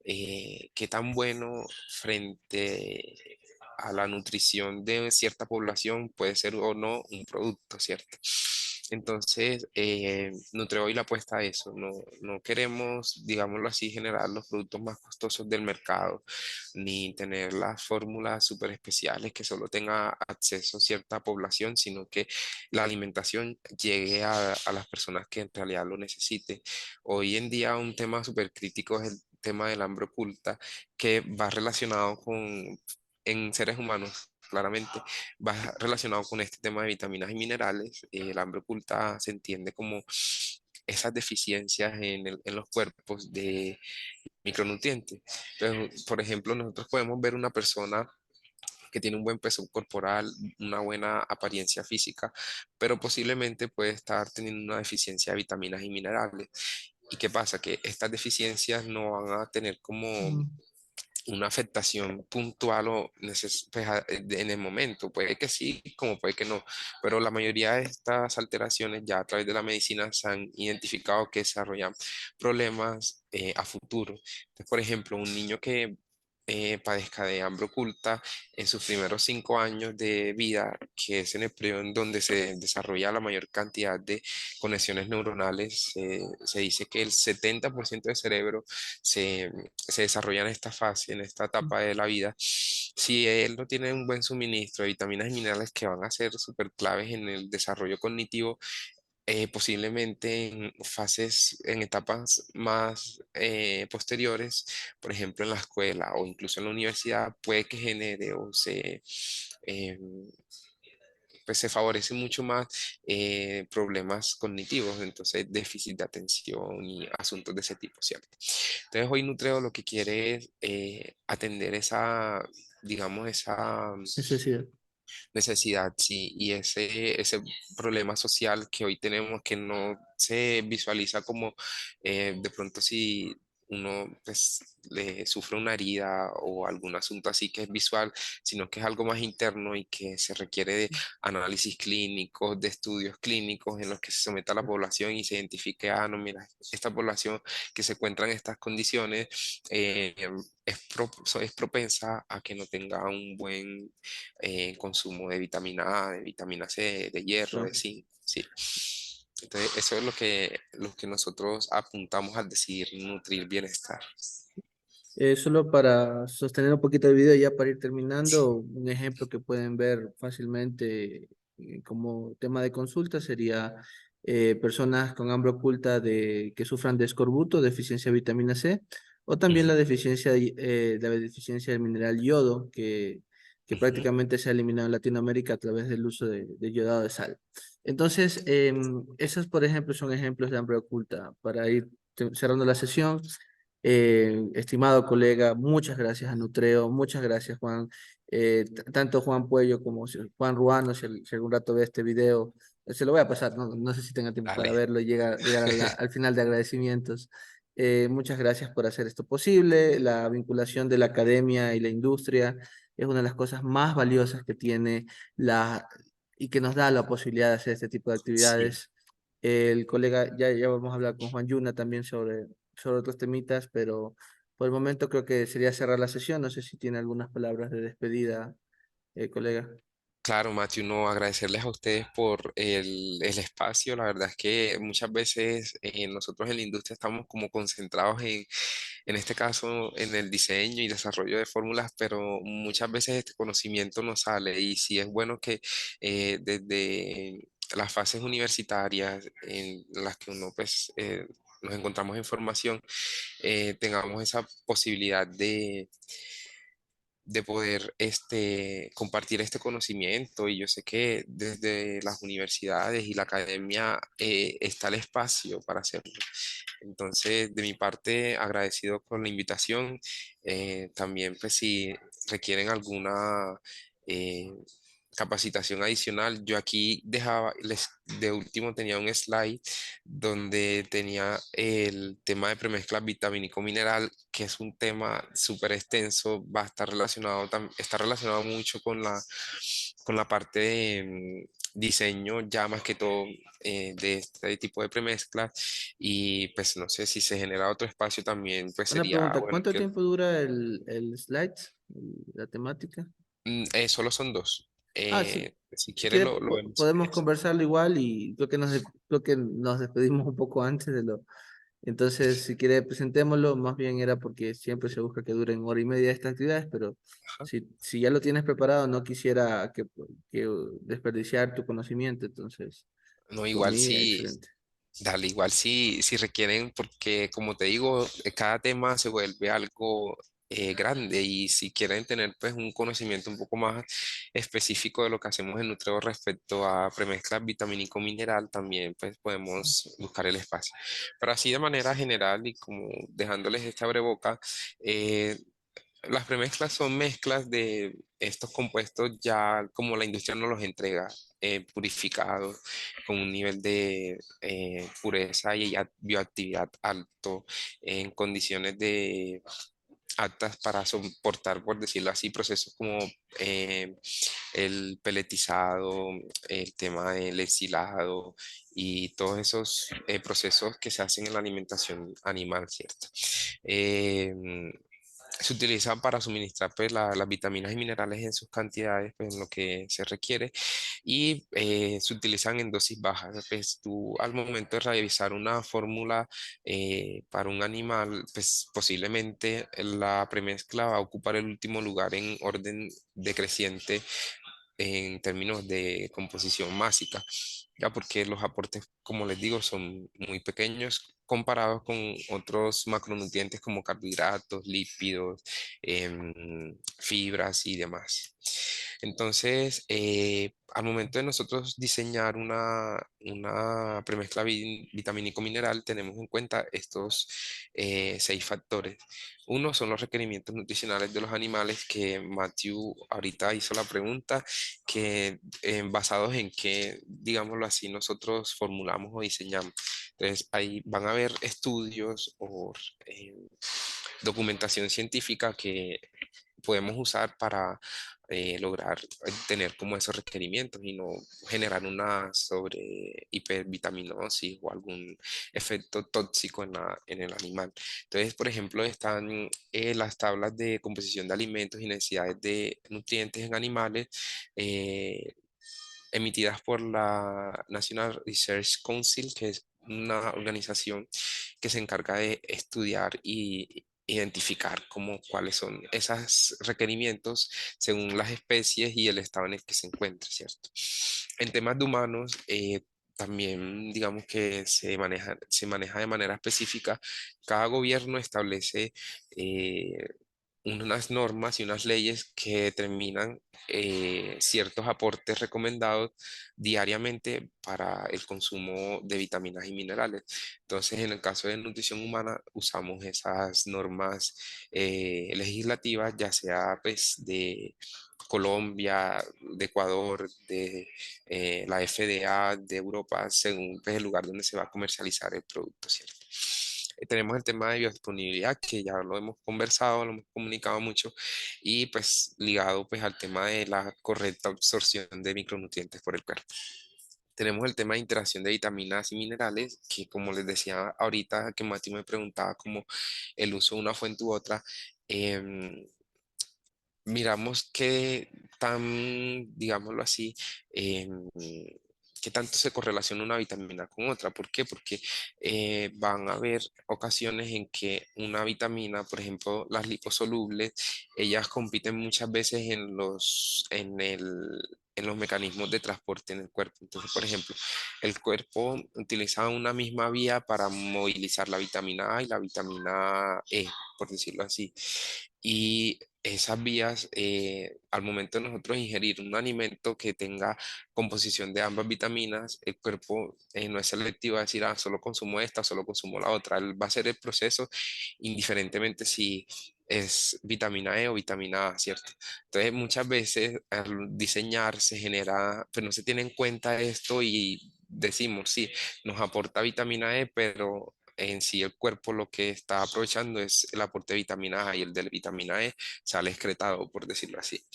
qué tan bueno frente a la nutrición de cierta población puede ser o no un producto, ¿cierto? Entonces, Nutreo hoy la apuesta a eso. No, no queremos, digámoslo así, generar los productos más costosos del mercado, ni tener las fórmulas súper especiales que solo tenga acceso a cierta población, sino que la alimentación llegue a las personas que en realidad lo necesiten. Hoy en día un tema súper crítico es el tema del hambre oculta, que va relacionado con, en seres humanos, claramente, va relacionado con este tema de vitaminas y minerales. El hambre oculta se entiende como esas deficiencias en los cuerpos de micronutrientes. Entonces, por ejemplo, nosotros podemos ver una persona que tiene un buen peso corporal, una buena apariencia física, pero posiblemente puede estar teniendo una deficiencia de vitaminas y minerales. ¿Y qué pasa? Que estas deficiencias no van a tener como mm, una afectación puntual o pues, en el momento. Puede que sí, como puede que no, pero la mayoría de estas alteraciones ya a través de la medicina se han identificado que desarrollan problemas a futuro. Entonces, por ejemplo, un niño que padezca de hambre oculta en sus primeros 5 años de vida, que es en el periodo en donde se desarrolla la mayor cantidad de conexiones neuronales, se dice que el 70% del cerebro se desarrolla en esta fase, en esta etapa de la vida. Si él no tiene un buen suministro de vitaminas y minerales que van a ser súper claves en el desarrollo cognitivo, posiblemente en fases, en etapas más posteriores, por ejemplo en la escuela o incluso en la universidad, puede que genere o eh, pues se favorece mucho más problemas cognitivos, entonces déficit de atención y asuntos de ese tipo, ¿cierto? Entonces hoy Nutreo lo que quiere es atender esa, digamos, esa necesidad. necesidad, sí, y ese problema social que hoy tenemos que no se visualiza como de pronto si uno pues le sufre una herida o algún asunto así que es visual, sino que es algo más interno y que se requiere de análisis clínicos, de estudios clínicos en los que se someta a la población y se identifique, ah, no, mira, esta población que se encuentra en estas condiciones es propensa a que no tenga un buen consumo de vitamina A, de vitamina C, de hierro, de Claro. zinc, sí. Entonces, eso es lo que nosotros apuntamos al decidir nutrir bienestar. Solo para sostener un poquito el video, ya para ir terminando, Sí. un ejemplo que pueden ver fácilmente como tema de consulta sería personas con hambre oculta que sufran de escorbuto, deficiencia de vitamina C, o también Ujú, la deficiencia del mineral yodo, que ujú. prácticamente se ha eliminado en Latinoamérica a través del uso de yodado de sal. Entonces, esos, por ejemplo, son ejemplos de hambre oculta. Para ir cerrando la sesión. Estimado colega, muchas gracias a Nutreo, muchas gracias Juan, tanto Juan Puello como Juan Ruano, si algún rato ve este video, se lo voy a pasar, no sé si tenga tiempo para Dale. verlo y llegar al final de agradecimientos. Muchas gracias por hacer esto posible, la vinculación de la academia y la industria es una de las cosas más valiosas que tiene la, y que nos da la posibilidad de hacer este tipo de Sí. actividades. El colega, ya vamos a hablar con Juan Yuna también sobre otros temitas, pero por el momento creo que sería cerrar la sesión. No sé si tiene algunas palabras de despedida, colega. Claro, Matthew, no agradecerles a ustedes por el espacio. La verdad es que muchas veces nosotros en la industria estamos como concentrados en este caso, en el diseño y desarrollo de fórmulas, pero muchas veces este conocimiento no sale y sí es bueno que desde las fases universitarias en las que uno pues nos encontramos en formación, tengamos esa posibilidad de poder compartir este conocimiento y yo sé que desde las universidades y la academia está el espacio para hacerlo. Entonces, de mi parte, agradecido con la invitación. También, pues, si requieren alguna eh, capacitación adicional, yo aquí de último tenía un slide donde tenía el tema de premezcla vitamínico mineral, que es un tema súper extenso, va a estar relacionado, está relacionado mucho con la parte de diseño, ya más que todo de este tipo de premezclas. Y pues no sé si se genera otro espacio también, pues Una sería pregunta, bueno ¿cuánto que tiempo dura el slides, la temática? solo son dos. Ah, sí. Si Si quieren quiere, lo vemos. podemos conversarlo igual y creo que nos despedimos un poco antes de lo. Entonces, si quiere, presentémoslo. Más bien era porque siempre se busca que duren hora y media estas actividades, pero Ajá. si ya lo tienes preparado, no quisiera que desperdiciar tu conocimiento. Entonces, No, por igual mí, sí. excelente. Dale, igual si requieren, porque como te digo, cada tema se vuelve algo grande y si quieren tener pues un conocimiento un poco más específico de lo que hacemos en Nutreo respecto a premezclas vitamínico mineral, también pues podemos buscar el espacio. Pero así de manera general y como dejándoles esta breboca, eh, las premezclas son mezclas de estos compuestos ya como la industria nos los entrega, purificados, con un nivel de pureza y bioactividad alto, en condiciones de aptas para soportar, por decirlo así, procesos como eh, el peletizado, el tema del ensilado y todos esos procesos que se hacen en la alimentación animal, ¿cierto? Em, Se utilizan para suministrar pues, las vitaminas y minerales en sus cantidades, pues, en lo que se requiere, y se utilizan en dosis bajas. Pues, tú al momento de realizar una fórmula para un animal, pues posiblemente la premezcla va a ocupar el último lugar en orden decreciente en términos de composición másica, ya porque los aportes, como les digo, son muy pequeños comparados con otros macronutrientes como carbohidratos, lípidos, fibras y demás. Entonces, al momento de nosotros diseñar una premezcla vitamínico-mineral, tenemos en cuenta estos 6 factores. Uno son los requerimientos nutricionales de los animales, que Matthew ahorita hizo la pregunta, que basados en qué, digámoslo así, nosotros formulamos o diseñamos. Entonces, ahí van a haber estudios o eh, documentación científica que podemos usar para lograr tener como esos requerimientos y no generar una sobre hipervitaminosis o algún efecto tóxico en el animal. Entonces, por ejemplo, están las tablas de composición de alimentos y necesidades de nutrientes en animales. eh, emitidas por la National Research Council, que es una organización que se encarga de estudiar y identificar como cuáles son esos requerimientos según las especies y el estado en el que se encuentra, ¿cierto? En temas de humanos, también digamos que se maneja de manera específica. Cada gobierno establece unas normas y unas leyes que determinan ciertos aportes recomendados diariamente para el consumo de vitaminas y minerales. Entonces, en el caso de nutrición humana, usamos esas normas legislativas, ya sea pues de Colombia, de Ecuador, de la FDA, de Europa, según pues, el lugar donde se va a comercializar el producto, ¿cierto? Tenemos el tema de biodisponibilidad, que ya lo hemos conversado, lo hemos comunicado mucho, y pues ligado pues al tema de la correcta absorción de micronutrientes por el cuerpo. Tenemos el tema de interacción de vitaminas y minerales, que como les decía ahorita, que Mati me preguntaba como el uso de una fuente u otra, em, miramos qué tan, digámoslo así, qué tanto se correlaciona una vitamina con otra. ¿Por qué? Porque van a haber ocasiones en que una vitamina, por ejemplo, las liposolubles, ellas compiten muchas veces en los mecanismos de transporte en el cuerpo. Entonces, por ejemplo, el cuerpo utiliza una misma vía para movilizar la vitamina A y la vitamina E, por decirlo así. Y esas vías, al momento de nosotros ingerir un alimento que tenga composición de ambas vitaminas, el cuerpo no es selectivo a decir, ah, solo consumo esta, solo consumo la otra. Él va a hacer el proceso indiferentemente si es vitamina E o vitamina A, ¿cierto? Entonces, muchas veces al diseñar se genera, pues no se tiene en cuenta esto y decimos, sí, nos aporta vitamina E, pero en sí el cuerpo lo que está aprovechando es el aporte de vitamina A y el de vitamina E sale excretado, por decirlo así.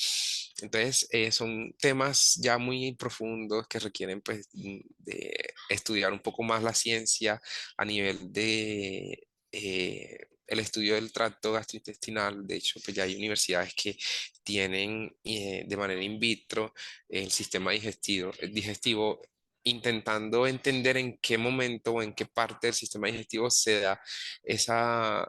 Entonces, son temas ya muy profundos que requieren pues de estudiar un poco más la ciencia a nivel de el estudio del tracto gastrointestinal. De hecho, pues ya hay universidades que tienen de manera in vitro el sistema digestivo, intentando entender en qué momento o en qué parte del sistema digestivo se da esa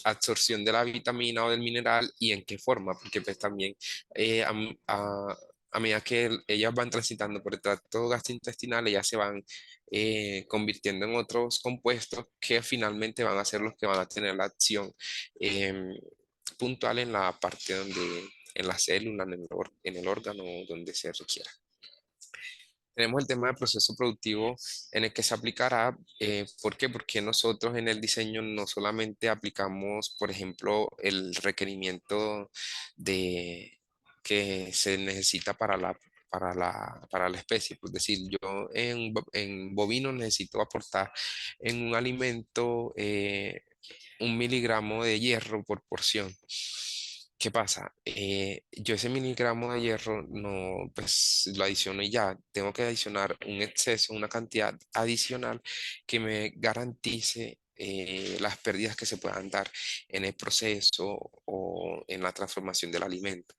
absorción de la vitamina o del mineral y en qué forma, porque pues también eh, a, a medida que ellas van transitando por el tracto gastrointestinal, ellas se van convirtiendo en otros compuestos que finalmente van a ser los que van a tener la acción em, puntual en la parte donde, en la célula, en el órgano donde se requiera. Tenemos el tema del proceso productivo en el que se aplicará. ¿Por qué? Porque nosotros en el diseño no solamente aplicamos, por ejemplo, el requerimiento de, que se necesita para la especie. Es decir, yo en bovino necesito aportar en un alimento 1 miligramo de hierro por porción. ¿Qué pasa? Yo ese miligramo de hierro no, pues lo adiciono y ya. Tengo que adicionar un exceso, una cantidad adicional que me garantice las pérdidas que se puedan dar en el proceso o en la transformación del alimento.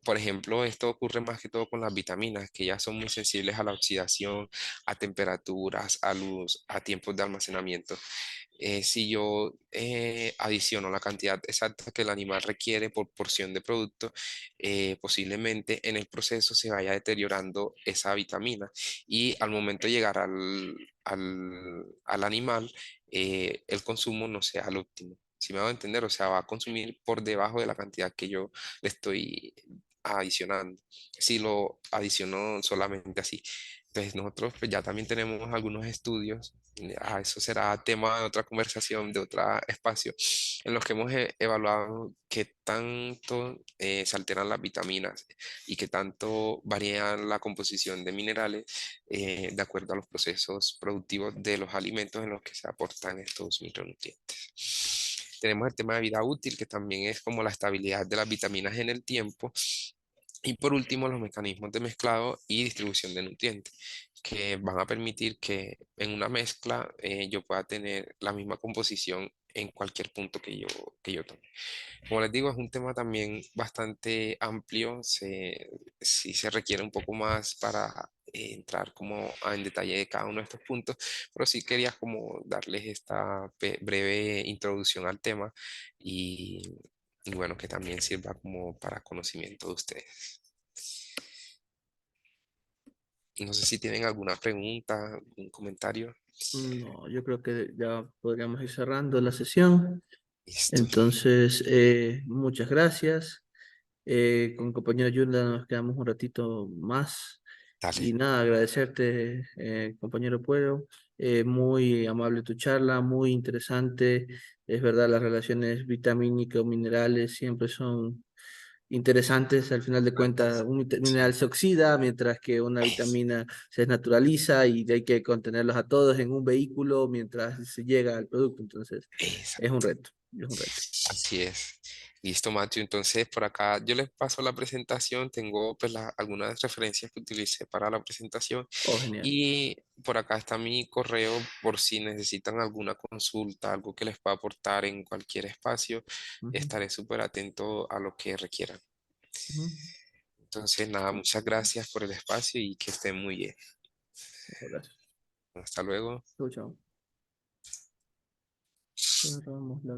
Por ejemplo, esto ocurre más que todo con las vitaminas, que ya son muy sensibles a la oxidación, a temperaturas, a luz, a tiempos de almacenamiento. Si yo adiciono la cantidad exacta que el animal requiere por porción de producto, posiblemente en el proceso se vaya deteriorando esa vitamina y al momento de llegar al animal, el consumo no sea el óptimo. Si me hago entender, o sea, va a consumir por debajo de la cantidad que yo le estoy adicionando. Si lo adiciono solamente así. Entonces nosotros pues, ya también tenemos algunos estudios, eso será tema de otra conversación, de otro espacio, en los que hemos evaluado qué tanto se alteran las vitaminas y qué tanto varía la composición de minerales de acuerdo a los procesos productivos de los alimentos en los que se aportan estos micronutrientes. Tenemos el tema de vida útil, que también es como la estabilidad de las vitaminas en el tiempo. Y por último, los mecanismos de mezclado y distribución de nutrientes, que van a permitir que en una mezcla yo pueda tener la misma composición en cualquier punto que yo tome. Como les digo, es un tema también bastante amplio, sí se requiere un poco más para entrar como en detalle de cada uno de estos puntos, pero sí quería como darles esta breve introducción al tema y, y bueno, que también sirva como para conocimiento de ustedes. No sé si tienen alguna pregunta, algún comentario. No, yo creo que ya podríamos ir cerrando la sesión. Listo, Entonces, muchas gracias. Con compañero Yunda nos quedamos un ratito más. Y dale. nada, agradecerte, compañero Puero. Muy amable tu charla, muy interesante. Es verdad, las relaciones vitamínico-minerales siempre son interesantes. Al final de cuentas, un mineral Sí, se oxida, mientras que una vitamina se naturaliza y hay que contenerlos a todos en un vehículo mientras se llega al producto. Entonces, es un exacto. reto, es un reto. Así es. Listo, Matthew. Entonces, por acá yo les paso la presentación. Tengo pues algunas referencias que utilicé para la presentación. Oh, genial. Y por acá está mi correo por si necesitan alguna consulta, algo que les pueda aportar en cualquier espacio. Ujú, Estaré súper atento a lo que requieran. ujú. Entonces, nada, muchas gracias por el espacio y que estén muy bien. Gracias. Hasta luego. Chau, chau. Cerramos la